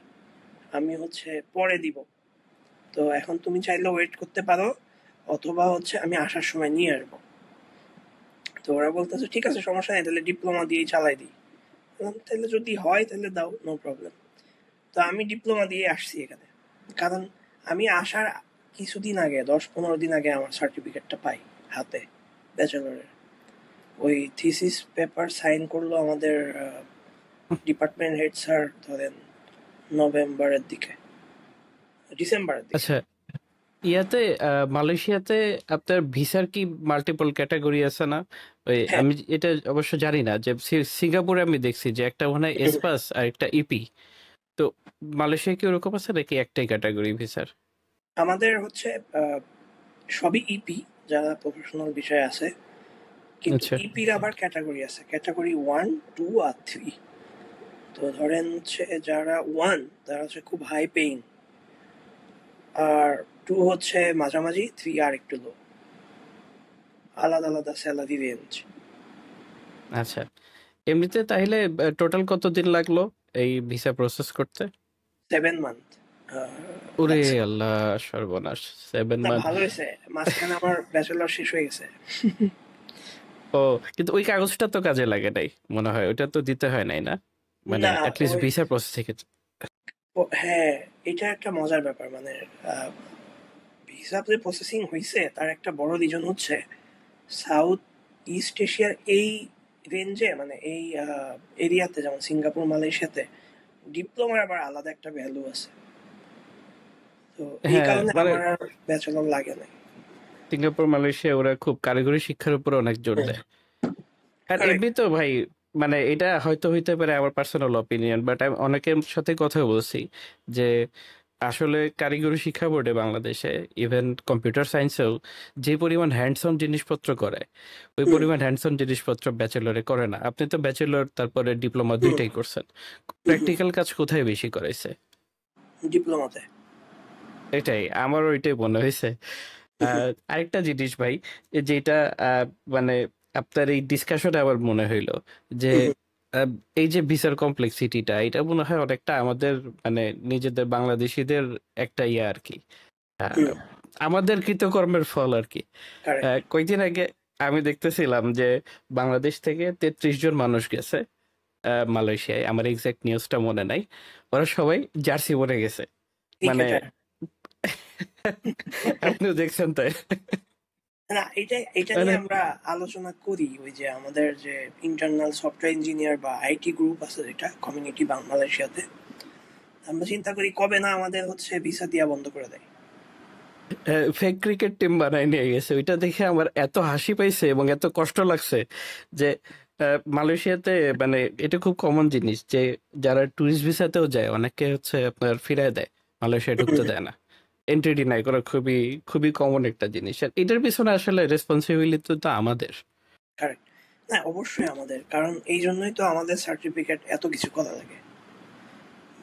Speaker 1: আমি হচ্ছে পরে দিব। তো এখন তুমি চাইলে ওয়েট করতে পারো, অথবা হচ্ছে আমি আসার সময় নিয়ে আসবো। তো ওরা বলতেছে ঠিক আছে, সমস্যা নেই, তাহলে ডিপ্লোমা দিয়েই চালাই দিই। তাহলে যদি হয় তাহলে দাও, নো প্রবলেম। তো আমি ডিপ্লোমা দিয়ে আসছি এখানে, কারণ আমি আসার কিছুদিন আগে, 10-15 দিন আগে আমার সার্টিফিকেটটা পাই হাতে, ব্যাচেলরের। ওই থিসিস পেপার সাইন করলো আমাদের ডিপার্টমেন্ট হেড স্যার, ধরেন ডিসেম্বরের দিকে।
Speaker 2: আচ্ছা। ইয়াতে মালয়েশিয়াতে আপনার ভিসার কি মাল্টিপল ক্যাটাগরি আছে না? ওই
Speaker 1: হ্যাঁ,
Speaker 2: আমি এটা অবশ্য জানি না, যে সিঙ্গাপুরে আমি দেখছি যে একটা মনে হয় এসপাস আর একটা ইপি। তো মালয়েশিয়া কি ওরকম আছে নাকি একটাই ক্যাটাগরি ভিসার?
Speaker 1: আমাদের হচ্ছে সবই ইপি, যারা প্রফেশনাল বিষয় আছে। কিন্তু
Speaker 2: আচ্ছা,
Speaker 1: ইপির আবার ক্যাটাগরি আছে, ক্যাটাগরি 1, 2 আর 3। তো ধরেন হচ্ছে যারা 1 তারা হচ্ছে খুব হাই পেইং, আর 2 হচ্ছে মাঝামাঝি, 3 আর একটু লো। আলাদা আলাদা স্যালারি রেঞ্জ।
Speaker 2: আচ্ছা। এমনিতে তাহলে টোটাল কতদিন লাগলো এই ভিসা প্রসেস করতে?
Speaker 1: 7 মান্থ
Speaker 2: ওরে
Speaker 1: লাগছে।
Speaker 2: আল্লাহ, সর্বনাশ! 7 মান্থ!
Speaker 1: ভালো হয়েছে, মাঝখানে আমার ব্যাচেলর শেষ হয়ে গেছে।
Speaker 2: ও, কিন্তু ওই কাগজটা তো কাজে লাগে নাই মনে হয়, ওটা তো দিতে হয় নাই না? মানে
Speaker 1: না
Speaker 2: অ্যাটলিস্ট
Speaker 1: ওই
Speaker 2: ভিসা প্রসেসিং এর?
Speaker 1: হ্যাঁ, এটা একটা মজার ব্যাপার। মানে ভিসা যে প্রসেসিং হয়েছে তার একটা বড় রিজন হচ্ছে সাউথ ইস্ট এশিয়ার এই রেঞ্জে, মানে এই এরিয়াতে, যেমন সিঙ্গাপুর মালয়েশিয়াতে ডিপ্লোমার আবার আলাদা একটা ভ্যালু আছে। তো এই
Speaker 2: হ্যাঁ,
Speaker 1: কারণে
Speaker 2: মানে
Speaker 1: আমার আর ব্যাচেলর লাগে না।
Speaker 2: সিঙ্গাপুর মালয়েশিয়া ওরা খুব কারিগরি শিক্ষার উপর অনেক জোর দেয়। আর
Speaker 1: কারেক্ট।
Speaker 2: এমনি তো ভাই, মানে এটা হয়তো হইতে পারে আমার পার্সোনাল অপিনিয়ন, বাট আমি অনেকের সাথে কথা বলছি যে আসলে কারিগরি শিক্ষা বোর্ডে বাংলাদেশে ইভেন কম্পিউটার সায়েন্সেও যে পরিমাণ হ্যান্ডস অন জিনিসপত্র করে, ওই
Speaker 1: হুম
Speaker 2: পরিমাণ হ্যান্ডস অন জিনিসপত্র ব্যাচেলরে করে না। আপনি তো ব্যাচেলর তারপরে ডিপ্লোমা
Speaker 1: হুম
Speaker 2: দুইটাই করছেন,
Speaker 1: হুম
Speaker 2: প্র্যাকটিক্যাল কাজ কোথায় বেশি করাইছে?
Speaker 1: ডিপ্লোমাতে।
Speaker 2: এটাই আমার ওইটাই মনে হয়েছে। আরেকটা জিনিস ভাই, যেটা আহ, মানে আপনার এই ডিসকাশনে আমার মনে হইলো যে আহ, এই যে ভিসার কমপ্লেক্সিটিটা, এটা মনে হয় অনেকটা আমাদের মানে নিজেদের বাংলাদেশিদের একটা ইয়ে আর কি, আহ, আমাদের কৃতকর্মের ফল আর কি।
Speaker 1: কারেক্ট।
Speaker 2: কয়েকদিন আগে আমি দেখতেছিলাম যে বাংলাদেশ থেকে 33 জন মানুষ গেছে মালয়েশিয়ায়, আমার এক্সাক্ট নিউজটা মনে নাই। ওরা সবাই জার্সি পরে গেছে। মানে
Speaker 1: ক্রিকেটার।
Speaker 2: আপনিও দেখছেন তাই?
Speaker 1: না, এটা এটা নিয়ে
Speaker 2: মানে
Speaker 1: আমরা আলোচনা করি। ওই যে আমাদের যে ইন্টারনাল সফটওয়্যার ইঞ্জিনিয়ার বা আইটি গ্রুপ আছে, যেটা কমিউনিটি মালয়েশিয়াতে, আমরা চিন্তা করি কবে না আমাদের হচ্ছে ভিসা দিয়া বন্ধ করে দেয়।
Speaker 2: ফেক ক্রিকেট টিম বানায় নিয়ে গেছে, ওইটা দেখে আমার এত হাসি পাইছে এবং এত কষ্ট লাগছে যে মালয়েশিয়াতে মানে এটা খুব কমন জিনিস যে যারা ট্যুরিস্ট ভিসাতেও যায় অনেকে হচ্ছে আপনার ফিরায় দেয়, মালয়েশিয়া ঢুকতে দেয় না, এন্ট্রি ডিনাই করা খুবই খুবই কমন একটা জিনিস। আর এটার পিছনে আসলে রেসপন্সিবিলিটি তো আমাদের।
Speaker 1: কারেক্ট। না, অবশ্যই আমাদের, কারণ এই জন্যই তো আমাদের সার্টিফিকেট এত কিছু করা লাগে,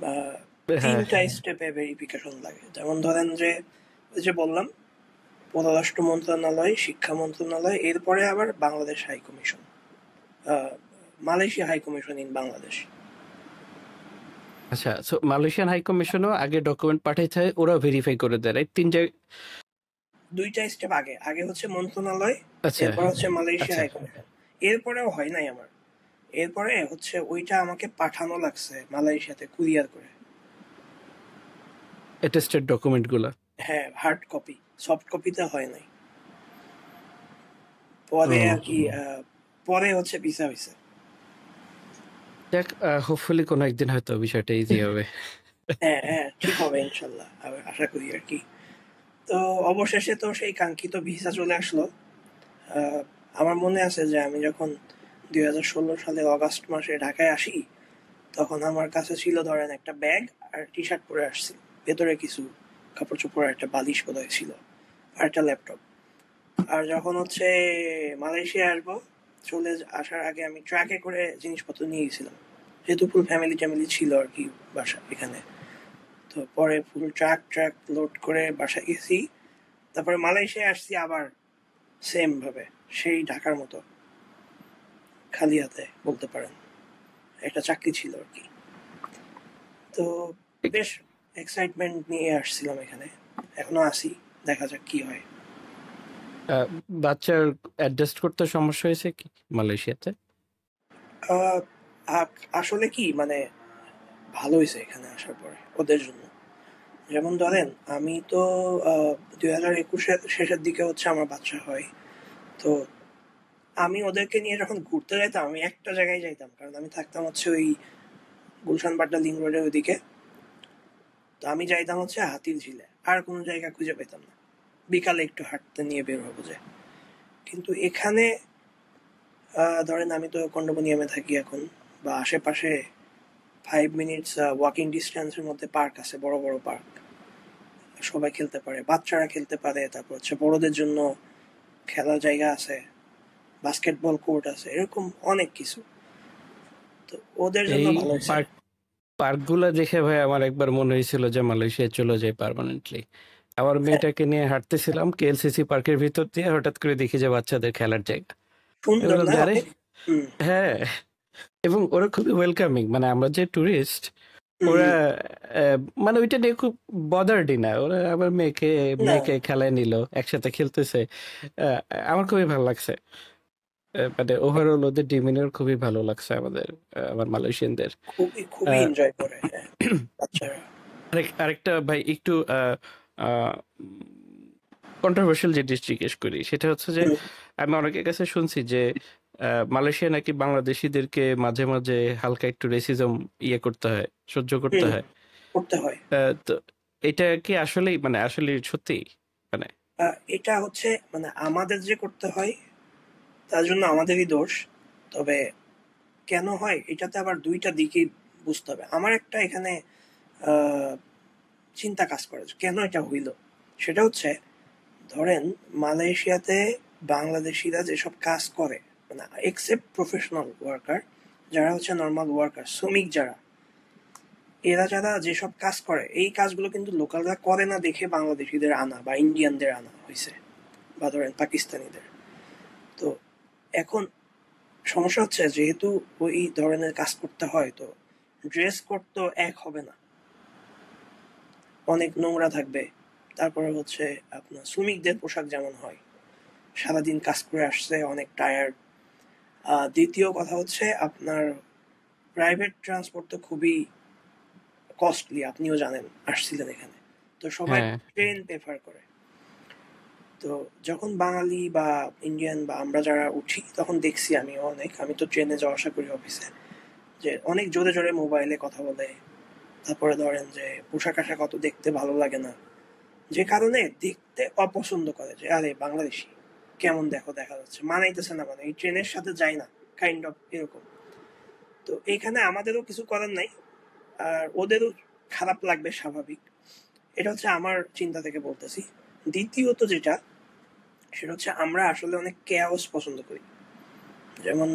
Speaker 1: বা
Speaker 2: হ্যাঁ,
Speaker 1: 3টা স্টেপে ভেরিফিকেশন লাগে। যেমন ধরেন যে ওই যে বললাম, পররাষ্ট্র মন্ত্রণালয়, শিক্ষা মন্ত্রণালয়, এরপরে আবার Bangladesh high commission, Malaysia high commission in Bangladesh.
Speaker 2: আচ্ছা, সো মালয়েশিয়ান হাই কমিশনও আগে ডকুমেন্ট পাঠাইতে হয়, ওরা ভেরিফাই করে দেয়, রাইট? 3 জায়গায়।
Speaker 1: 2টা স্টেপ আগে, আগে হচ্ছে মন্ত্রণালয়,
Speaker 2: আচ্ছা,
Speaker 1: এরপর হচ্ছে মালয়েশিয়া
Speaker 2: আচ্ছা,
Speaker 1: হাই কমিশন। এরপরেও হয় নাই আমার। এরপরে হচ্ছে ওইটা আমাকে পাঠানো লাগছে মালয়েশিয়াতে কুরিয়ার করে।
Speaker 2: অ্যাটেস্টেড ডকুমেন্টগুলো।
Speaker 1: হ্যাঁ, হার্ড কপি, সফট কপিতে হয় নাই। পরে আর
Speaker 2: ও
Speaker 1: কি পরে হচ্ছে ভিসা হয়েছে।
Speaker 2: যাক, হোপফুলি কোনো একদিন হয়তো বিষয়টা ইজি হবে।
Speaker 1: হ্যাঁ হ্যাঁ, ঠিক হবে ইনশাল্লাহ, আশা করি আর কি। তো অবশেষে তো সেই কাঙ্ক্ষিত ভিসা চলে আসলো। আহ, আমার মনে আছে যে আমি যখন 2016 সালের অগাস্ট মাসে ঢাকায় আসি, তখন আমার কাছে ছিল ধরেন একটা ব্যাগ আর টি শার্ট পরে আসছি, ভেতরে কিছু কাপড় চোপড়, একটা বালিশ বোধহয় ছিল, আর একটা ল্যাপটপ। আর যখন হচ্ছে মালয়েশিয়া আসবো, চলে আসার আগে আমি ট্রাকে করে জিনিসপত্র নিয়ে গেছিলাম, যেহেতু ফুল ফ্যামিলি ট্যামিলি ছিল আর কি বাসা এখানে। তো পরে ফুল ট্রাক ট্রাক লোড করে বাসায় গেছি। তারপরে মালয়েশিয়া আসছি আবার সেম ভাবে, সেই ঢাকার মতো খালি হাতে বলতে পারেন। একটা চাকরি ছিল আর কি। তো বেশ এক্সাইটমেন্ট নিয়ে আসছিলাম এখানে, এখনো আসি, দেখা যাক কি হয়।
Speaker 2: আহ, বাচ্চার অ্যাডজাস্ট করতে সমস্যা হয়েছে কি মালয়েশিয়াতে?
Speaker 1: আহ, আসলে কি মানে ভালো হয়েছে এখানে আসার পরে ওদের জন্য। যেমন ধরেন আমি তো 2021-এর শেষের দিকে হচ্ছে আমার বাচ্চা হয়। তো আমি ওদেরকে নিয়ে যখন ঘুরতে যাইতাম, আমি একটা জায়গায় যাইতাম, কারণ আমি থাকতাম হচ্ছে ওই গুলশান বাড্ডা লিংক রোডের ওইদিকে। তো আমি যাইতাম হচ্ছে হাতির ঝিলে, আর কোনো জায়গা খুঁজে পেতাম না। বিকালে একটু হাঁটতে নিয়ে বের হবো যে। কিন্তু এখানে ধরেন আমি তো কন্ডোমিনিয়ামে থাকি এখন, বা আশেপাশে 5 মিনিটস ওয়াকিং ডিস্টেন্সের মধ্যে পার্ক আছে, বড় বড় পার্ক, সবাই খেলতে পারে, বাচ্চারা খেলতে পারে। তারপর হচ্ছে বড়দের জন্য খেলার জায়গা আছে, বাস্কেটবল কোর্ট আছে, এরকম অনেক কিছু। তো ওদের জন্য
Speaker 2: এই
Speaker 1: ভালো হয়েছে।
Speaker 2: পার্ক পার্কগুলো দেখে ভাই আমার একবার মনে হয়েছিল যে মালয়েশিয়া চলে যায় পার্মানেন্টলি। আমার
Speaker 1: হ্যাঁ,
Speaker 2: মেয়েটাকে নিয়ে হাঁটতেছিলাম কেএলসিসি পার্কের ভিতর দিয়ে, হঠাৎ করে দেখি যে বাচ্চাদের খেলার জায়গা। আমি
Speaker 1: সুন্দর
Speaker 2: বললাম
Speaker 1: না
Speaker 2: যে আরে,
Speaker 1: অনেক। হুম
Speaker 2: হ্যাঁ, এবং ওরা খুবই ওয়েলকামিং, মানে আমরা যে টুরিস্ট,
Speaker 1: হুম
Speaker 2: ওরা
Speaker 1: হুম।
Speaker 2: মানে ওইটা নিয়ে খুব বদার্ডই না, ওরা আমার
Speaker 1: না,
Speaker 2: মেয়েকে খেলায় নিল, একসাথে খেলতেছে। আহ, আমার খুবই ভালো লাগছে। মানে ওভারঅল ওদের ডিমিনার খুবই ভালো লাগছে আমাদের, আমার মালয়েশিয়ানদের।
Speaker 1: খুবই খুবই
Speaker 2: আহ,
Speaker 1: এনজয় করে, হ্যাঁ, বাচ্চারা।
Speaker 2: আরেকটা ভাই একটু কন্ট্রোভার্সিয়াল জিনিস জিজ্ঞেস করি, সেটা হচ্ছে যে
Speaker 1: হুম,
Speaker 2: আমি অনেকের কাছে শুনছি যে মালয়েশিয়া নাকি বাংলাদেশিদেরকে মাঝে মাঝে হালকা একটু রেসিজম করতে হয়, সহ্য করতে
Speaker 1: হুম,
Speaker 2: হয়।
Speaker 1: করতে হয়।
Speaker 2: তো এটা কি আসলেই মানে আসলে সত্যি মানে?
Speaker 1: এটা হচ্ছে মানে আমাদের যে করতে হয় তার জন্য আমাদেরই দোষ। তবে কেন হয় এটাতে আবার দুইটা দিকই বুঝতে হবে। আমার একটা এখানে আহ, চিন্তা কাজ করে যে কেন এটা হইল। সেটা হচ্ছে, ধরেন মালয়েশিয়াতে বাংলাদেশিরা যেসব কাজ করে, মানে এক্সেপ্ট প্রফেশনাল ওয়ার্কার, যারা হচ্ছে নর্মাল ওয়ার্কার, শ্রমিক যারা, এরা যারা যেসব কাজ করে এই কাজগুলো কিন্তু লোকালরা করে না দেখে বাংলাদেশিদের আনা বা ইন্ডিয়ানদের আনা হয়েছে, বা ধরেন পাকিস্তানিদের। তো এখন সমস্যা হচ্ছে, যেহেতু ওই ধরনের কাজ করতে হয়, তো ড্রেস কোড তো এক হবে না, অনেক নোংরা থাকবে। তারপরে হচ্ছে আপনার শ্রমিকদের পোশাক যেমন হয়, সারাদিন কাজ করে আসছে, অনেক টায়ার্ড। দ্বিতীয় কথা হচ্ছে আপনার প্রাইভেট ট্রান্সপোর্ট তো খুবই কস্টলি, আপনিও জানেন, আসছিলেন এখানে। তো সবাই
Speaker 2: হ্যাঁ,
Speaker 1: ট্রেন প্রেফার করে। তো যখন বাঙালি বা ইন্ডিয়ান বা আমরা যারা উঠি, তখন দেখছি আমি তো ট্রেনে যাওয়া আসা করি অফিসে, যে অনেক জোরে জোরে মোবাইলে কথা বলে। তারপরে ধরেন যে পোশাক আশাক অত দেখতে ভালো লাগে না, যে কারণে দেখতে অপছন্দ করে, যে আরে বাংলাদেশি কেমন দেখা যাচ্ছে, মানাইতেছে না, মানে এই ট্রেনের সাথে যায় না, কাইন্ড অফ এরকম। তো এখানে আমাদেরও কিছু করার নাই, আর ওদেরও খারাপ লাগবে স্বাভাবিক। এটা হচ্ছে আমার চিন্তা থেকে বলতেছি। দ্বিতীয়ত যেটা, সেটা হচ্ছে আমরা আসলে অনেক কেয়াওস পছন্দ করি। যেমন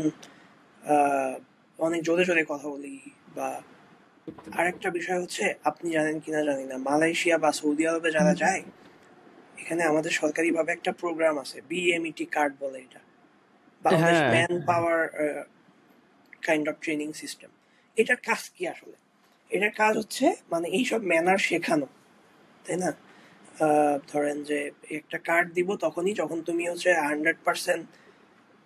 Speaker 1: আহ, অনেক জোরে জোরে কথা বলি। বা আরেকটা বিষয় হচ্ছে, আপনি জানেন কিনা জানি না, মালয়েশিয়া বা সৌদি আরবে যারা যায়, এখানে আমাদের সরকারিভাবে একটা প্রোগ্রাম আছে, বিএমইটি কার্ড বলে এটা, বাংলাদেশ
Speaker 2: হ্যাঁ,
Speaker 1: man power kind of training system. এটার কাজ কি আসলে? এটার কাজ হচ্ছে মানে এইসব ম্যানার শেখানো, তাই না? ধরেন যে একটা কার্ড দিব তখনই যখন তুমি হচ্ছে 100%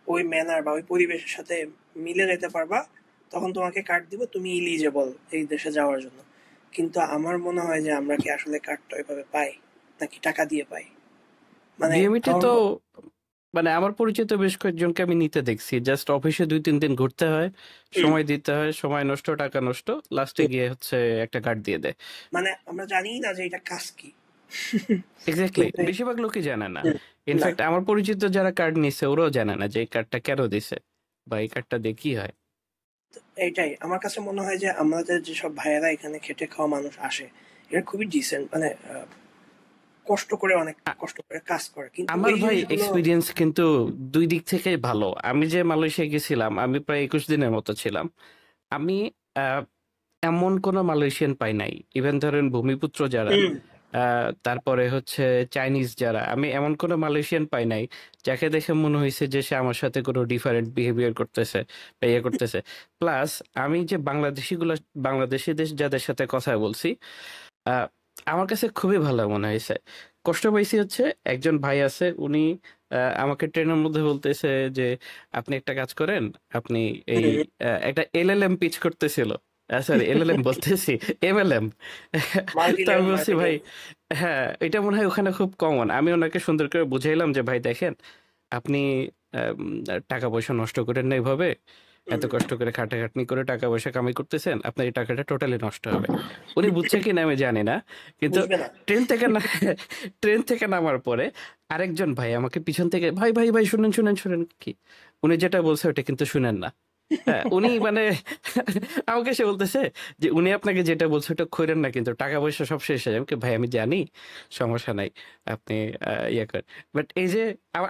Speaker 1: ওই ম্যানার বা ওই পরিবেশের সাথে মিলে যেতে পারবা, তখন তোমাকে কার্ড দিব, তুমি ইলিজেবল এই দেশে যাওয়ার জন্য। কিন্তু আমার মনে হয় যে আমরা কি আসলে কার্ডটা ওইভাবে পাই, নাকি টাকা দিয়ে পাই? মানে
Speaker 2: বিএমইটি
Speaker 1: আমার
Speaker 2: তো মানে আমার পরিচিত বেশ কয়েকজনকে আমি নিতে দেখছি, জাস্ট অফিসে 2-3 দিন ঘুরতে হয়,
Speaker 1: হুম,
Speaker 2: সময় দিতে হয়, সময় নষ্ট, টাকা নষ্ট, লাস্টে
Speaker 1: হুম,
Speaker 2: গিয়ে হচ্ছে একটা কার্ড দিয়ে দেয়।
Speaker 1: মানে আমরা জানি না যে এটা কাজ কি।
Speaker 2: এক্স্যাক্টলি,
Speaker 1: কিন্তু
Speaker 2: বেশিরভাগ লোকই জানে না।
Speaker 1: হুম, না,
Speaker 2: ইনফ্যাক্ট আমার পরিচিত যারা কার্ড নিছে ওরাও জানে না যে এই কার্ডটা কেন দিছে বা এই কার্ডটা দিয়ে কি হয়।
Speaker 1: এইটাই আমার কাছে মনে হয় যে আমাদের যেসব ভাইয়েরা এখানে খেটে খাওয়া মানুষ আসে, এরা খুবই ডিসেন্ট, মানে কষ্ট করে, অনেক
Speaker 2: আ-
Speaker 1: কষ্ট করে কাজ করে, কিন্তু
Speaker 2: আমার
Speaker 1: এই
Speaker 2: ভাই
Speaker 1: জিনিসগুলো।
Speaker 2: এক্সপিরিয়েন্স কিন্তু দুই দিক থেকেই ভালো। আমি যে মালয়েশিয়া গেছিলাম, আমি প্রায় 21 দিনের মতো ছিলাম। আমি আহ, এমন কোনো মালয়েশিয়ান পাই নাই, ইভেন ধরেন ভূমিপুত্র যারা,
Speaker 1: হুম,
Speaker 2: তারপরে হচ্ছে চাইনিজ যারা, আমি এমন কোনো মালয়েশিয়ান পাই নাই যাকে দেখে মনে হয়েছে যে সে আমার সাথে কোনো ডিফারেন্ট বিহেভিয়ার করতেছে বা করতেছে। প্লাস আমি যে বাংলাদেশিদের যাদের সাথে কথা বলছি, আহ, আমার কাছে খুবই ভালো মনে হয়েছে। কষ্ট পাইছি হচ্ছে একজন ভাই আছে, উনি আমাকে ট্রেনের মধ্যে বলতেছে যে আপনি একটা কাজ করেন, আপনি এই
Speaker 1: হুম,
Speaker 2: একটা এলএলএম পিচ করতেছিল, সরি এলএলএম বলতেছি, এমএলএম।
Speaker 1: মাল্টি
Speaker 2: তো আমি
Speaker 1: লেভেল
Speaker 2: বলছি
Speaker 1: মার্কেটিং।
Speaker 2: ভাই, হ্যাঁ এটা মনে হয় ওখানে খুব কমন। আমি ওনাকে সুন্দর করে বুঝাইলাম যে ভাই দেখেন, আপনি টাকা পয়সা নষ্ট করেন না এভাবে, এত কষ্ট করে খাটাখাটনি করে টাকা পয়সা কামাই করতেছেন, আপনার এই টাকাটা টোটালি নষ্ট হবে। উনি বুঝছে কি না আমি জানি না, কিন্তু
Speaker 1: বুঝবে না।
Speaker 2: ট্রেন থেকে না ট্রেন থেকে নামার পরে আরেকজন ভাই আমাকে পিছন থেকে, ভাই ভাই ভাই শুনেন শুনেন শুনেন, কি উনি যেটা বলছে ওটা কিন্তু শুনেন না। হ্যাঁ উনি মানে আমাকে এসে বলতেছে যে উনি আপনাকে যেটা বলছে ওটা করেন না, কিন্তু টাকা পয়সা সব শেষ হয়ে যাবে। আমি বলি, ভাই আমি জানি, সমস্যা নাই, আপনি ইয়ে করেন। বাট এই যে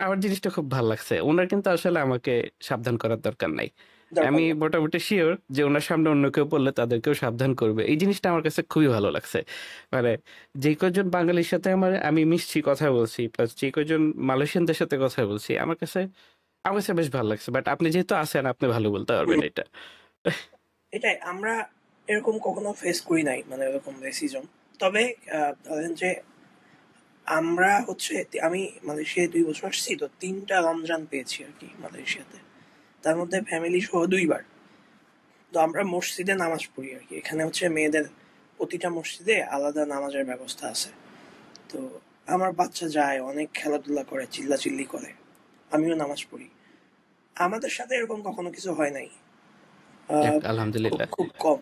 Speaker 2: আমার জিনিসটা খুব ভালো লাগছে, ওনার কিন্তু আসলে আমাকে সাবধান করার দরকার নাই।
Speaker 1: দরকার
Speaker 2: আমি
Speaker 1: নেই।
Speaker 2: মোটামুটি শিওর যে ওনার সামনে অন্য কেউ পড়লে তাদেরকেও সাবধান করবে। এই জিনিসটা আমার কাছে খুবই ভালো লাগছে। মানে যে কজন বাঙালির সাথে আমি মিশছি, কথা বলছি, প্লাস যে কজন মালয়েশিয়ানদের সাথে কথা বলছি, আমার কাছে বেশ ভালো লাগছে। বাট আপনি যেহেতু আছেন, আপনি ভালো বলতে পারবেন
Speaker 1: হুম,
Speaker 2: এটা।
Speaker 1: এটাই আমরা এরকম কখনো ফেস করি নাই, মানে এরকম রেসিজম। তবে ধরেন যে আমরা হচ্ছে, আমি মালয়েশিয়ায় 2 বছর আসছি, তো 3টা রমজান পেয়েছি আর কি মালয়েশিয়াতে। তার মধ্যে ফ্যামিলি সহ 2 বার। তো আমরা মসজিদে নামাজ পড়ি আর কি। এখানে হচ্ছে মেয়েদের প্রতিটা মসজিদে আলাদা নামাজের ব্যবস্থা আছে। তো আমার বাচ্চা যায়, অনেক খেলাধুলা করে, চিল্লাচিল্লি করে, আমিও নামাজ পড়ি। আমাদের সাথে এরকম কখনো কিছু হয় নাই।
Speaker 2: যাক,
Speaker 1: খুব
Speaker 2: আলহামদুলিল্লাহ।
Speaker 1: খুব কম।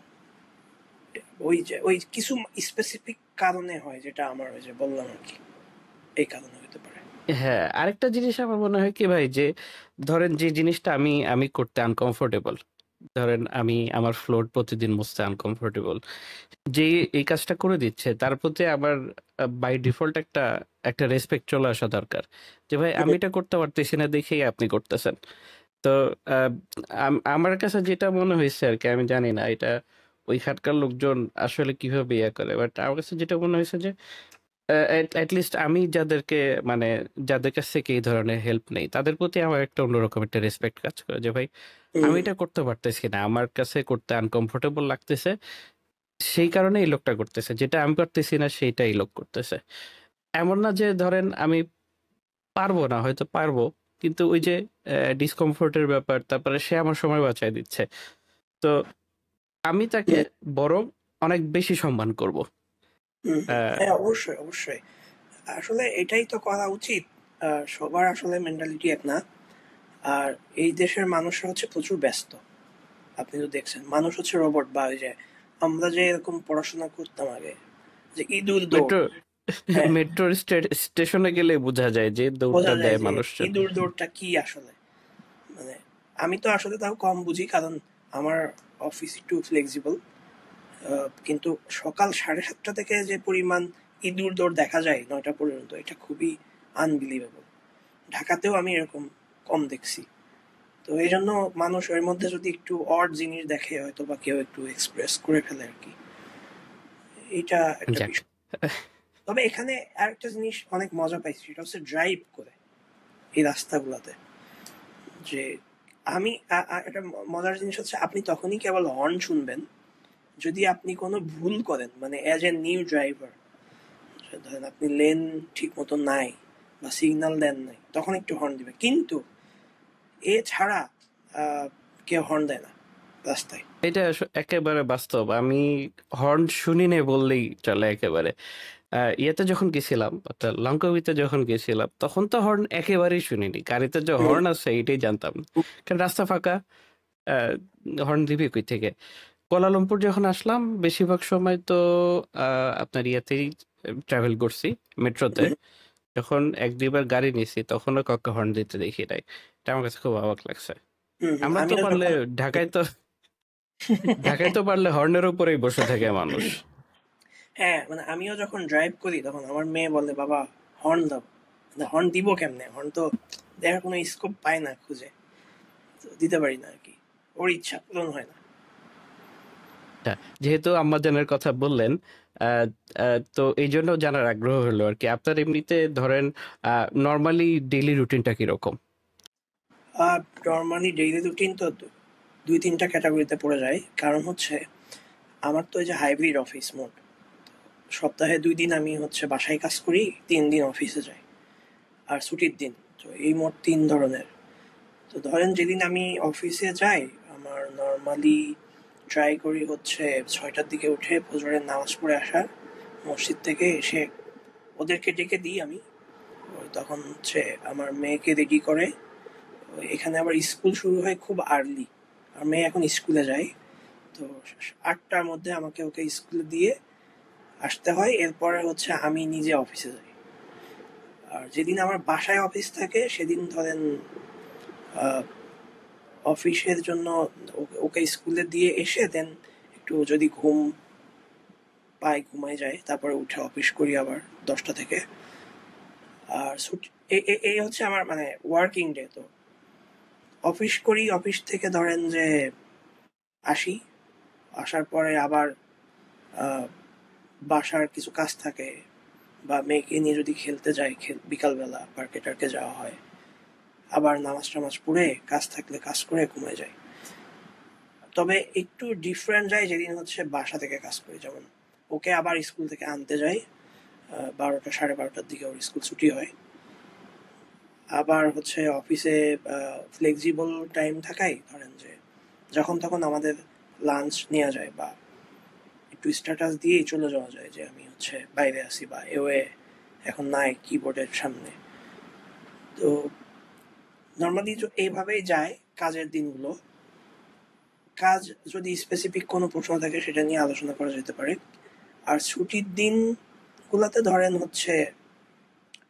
Speaker 1: ওই কিছু স্পেসিফিক কারণে হয়, যেটা আমার ওই যে বললাম আর কি, এই কারণে হতে পারে।
Speaker 2: হ্যাঁ, আরেকটা জিনিস আমার মনে হয় কি ভাই, যে ধরেন যে জিনিসটা আমি আমি করতে আনকমফোর্টেবল, ধরেন আমি আমার ফ্লোর প্রতিদিন মুছতে আনকমফোর্টেবল, যে এই কাজটা করে দিচ্ছে তার প্রতি আমার বাই ডিফল্ট একটা একটা রেসপেক্ট চলে আসা দরকার, যে ভাই আমি এটা করতে পারতেছি না দেখেই আপনি করতেছেন। তো আহ, আমার কাছে যেটা মনে হয়েছে আর কি, আমি জানি না এটা ওইখানকার লোকজন আসলে কিভাবে ইয়ে করে, বাট আমার কাছে যেটা মনে হয়েছে যে লিস্ট আমি যাদেরকে মানে যাদের কাছ থেকে এই ধরনের হেল্প নেই তাদের প্রতি আমার একটা অন্যরকম একটা রেসপেক্ট কাজ করে, যে ভাই আমি
Speaker 1: হুম।
Speaker 2: এটা করতে পারতেছি না, আমার কাছে করতে আনকমফোর্টেবল লাগতেছে, সেই কারণে এই লোকটা করতেছে, যেটা আমি পারতেছি না সেইটা এই লোক করতেছে। এমন না যে ধরেন আমি পারবো না, হয়তো পারবো, কিন্তু ওই যে ডিসকমফোর্টের ব্যাপার, তারপরে সে আমার সময় বাঁচায় দিচ্ছে, তো আমি তাকে
Speaker 1: হুম।
Speaker 2: বরং অনেক বেশি সম্মান করব।
Speaker 1: হুম।
Speaker 2: আহ,
Speaker 1: হ্যাঁ, অবশ্যই অবশ্যই। আসলে এটাই তো করা উচিত। সবার আসলে মেন্টালিটি এক না। আর এই দেশের মানুষরা হচ্ছে প্রচুর ব্যস্ত। আপনি তো দেখছেন, মানুষ হচ্ছে রোবট। বা ওই যে আমরা যে এরকম পড়াশোনা করতাম আগে, যে ইঁদুর দৌড়।
Speaker 2: মেট্রো
Speaker 1: হ্যাঁ,
Speaker 2: মেট্রোর স্টেশনে গেলে বোঝা যায় যে দৌড়টা
Speaker 1: বোঝা যায়
Speaker 2: দেয়
Speaker 1: যে
Speaker 2: মানুষজন।
Speaker 1: ইঁদুর দৌড়টা কি আসলে। মানে আমি তো আসলে তাও কম বুঝি, কারণ আমার অফিস একটু ফ্লেক্সিবল। কিন্তু সকাল 7:30 থেকে যে পরিমাণ ইঁদুর দৌড় দেখা যায় 9টা পর্যন্ত, এটা খুবই আনবিলিভেবল। ঢাকাতেও আমি এরকম কম দেখছি। তো এই জন্য মানুষ এর মধ্যে যদি একটু অড জিনিস দেখে, হয়তো বা কেউ একটু এক্সপ্রেস করে ফেলে আর কি। এটা একটা
Speaker 2: যাক।
Speaker 1: বিষয়। তবে এখানে আরেকটা জিনিস অনেক মজা পাইছি, সেটা হচ্ছে ড্রাইভ করে এই রাস্তাগুলোতে। যে আমি একটা মজার জিনিস হচ্ছে, আপনি তখনই কেবল হর্ন শুনবেন যদি আপনি কোনো ভুল করেন, মানে অ্যাজ এ নিউ ড্রাইভার। ধরেন আপনি লেন ঠিক মতো নাই বা সিগন্যাল দেন নাই, তখন একটু হর্ন দিবে। কিন্তু এছাড়া আহ, কেউ হর্ন দেয় না রাস্তায়।
Speaker 2: এটা একেবারে বাস্তব, আমি হর্ন শুনি না বললেই চলে একেবারে। ইয়েতে যখন গেছিলাম, অর্থাৎ লঙ্কাবিতে যখন গেছিলাম, তখন তো হর্ন একেবারেই শুনিনি, গাড়িতে যে
Speaker 1: হুম।
Speaker 2: হর্ন আছে এটাই জানতাম না। কারণ রাস্তা ফাঁকা, হর্ন দিবি কই থেকে। কুয়ালালামপুর যখন আসলাম বেশিরভাগ সময় তো আপনার ইয়েতেই ট্রাভেল করছি, মেট্রোতে।
Speaker 1: হুম।
Speaker 2: যখন এক দুইবার গাড়ি নিয়েছি তখনও কাউকে হর্ন দিতে দেখি নাই, এটা আমার কাছে খুব অবাক লাগছে।
Speaker 1: হুম। হুম।
Speaker 2: আমরা তো
Speaker 1: আমিও
Speaker 2: পারলে
Speaker 1: যখন
Speaker 2: ঢাকায় তো ঢাকায় তো পারলে হর্নের উপরেই বসে থাকে মানুষ।
Speaker 1: হ্যাঁ, মানে আমিও যখন ড্রাইভ করি তখন আমার মেয়ে বলে, বাবা হর্ন দাও। হর্ন দিব কেমনে, হর্ন তো দেখার কোনো স্কোপ পায় না খুঁজে। তো দিতে পারি না আর কি, ওর ইচ্ছা পূরণ হয় না।
Speaker 2: আচ্ছা, যেহেতু আম্মাজানের কথা বললেন, আহ, তো এই জন্য জানার আগ্রহ হলো আর কি, আপনার এমনিতে ধরেন নর্মালি ডেইলি রুটিনটা কিরকম?
Speaker 1: আর নর্মালি ডেইলি রুটিন তো 2-3টা ক্যাটাগরিতে পড়ে যায়। কারণ হচ্ছে আমার তো এই যে হাইব্রিড অফিস মোড, সপ্তাহে 2 দিন আমি হচ্ছে বাসায় কাজ করি, 3 দিন অফিসে যাই, আর ছুটির দিন। তো এই মোট 3 ধরনের। তো ধরেন যেদিন আমি অফিসে যাই, আমার নর্মালি ট্রাই করি হচ্ছে 6টার দিকে উঠে ফজরের নামাজ পড়ে আসার। মসজিদ থেকে এসে ওদেরকে ডেকে দিই আমি। তখন হচ্ছে আমার মেয়েকে রেডি করে, এখানে আবার স্কুল শুরু হয় খুব আর্লি, আর মেয়ে এখন স্কুলে যায়। তো 8টার মধ্যে আমাকে ওকে স্কুলে দিয়ে আসতে হয়। এরপরে হচ্ছে আমি নিজে অফিসে যাই। আর যেদিন আমার বাসায় অফিস থাকে সেদিন ধরেন আহ, অফিসের জন্য ওকে স্কুলে দিয়ে এসে দেন একটু যদি ঘুম পাই, ঘুমাই যায়, তারপরে উঠে অফিস করি আবার 10টা থেকে। আর ছুটি এই হচ্ছে আমার মানে ওয়ার্কিং ডে। তো অফিস করি, অফিস থেকে ধরেন যে আসি, আসার পরে আবার আহ, বাসার কিছু কাজ থাকে, বা মেয়েকে নিয়ে যদি খেলতে যাই, বিকালবেলা পার্কে টার্কে যাওয়া হয়। আবার নামাজ টামাজ পড়ে কাজ থাকলে কাজ করে ঘুমিয়ে যায়। তবে একটু ডিফারেন্ট যায় যেদিন হচ্ছে বাসা থেকে কাজ করি, যেমন ওকে আবার স্কুল থেকে আনতে যাই 12টা 12:30টার দিকে ওর স্কুল ছুটি হয়। আবার হচ্ছে অফিসে ফ্লেক্সিবল টাইম থাকাই ধরেন যে যখন তখন আমাদের লাঞ্চ নেওয়া যায় বা একটু স্ট্যাটাস দিয়েই চলে যাওয়া যায় যে আমি হচ্ছে বাইরে আছি বা এওয়ে এখন নাই কিবোর্ডের সামনে। তো নর্মালি এইভাবেই যায় কাজের দিনগুলো। কাজ যদি স্পেসিফিক কোনো প্রশ্ন থাকে সেটা নিয়ে আলোচনা করা যেতে পারে। আর ছুটির দিনগুলোতে ধরেন হচ্ছে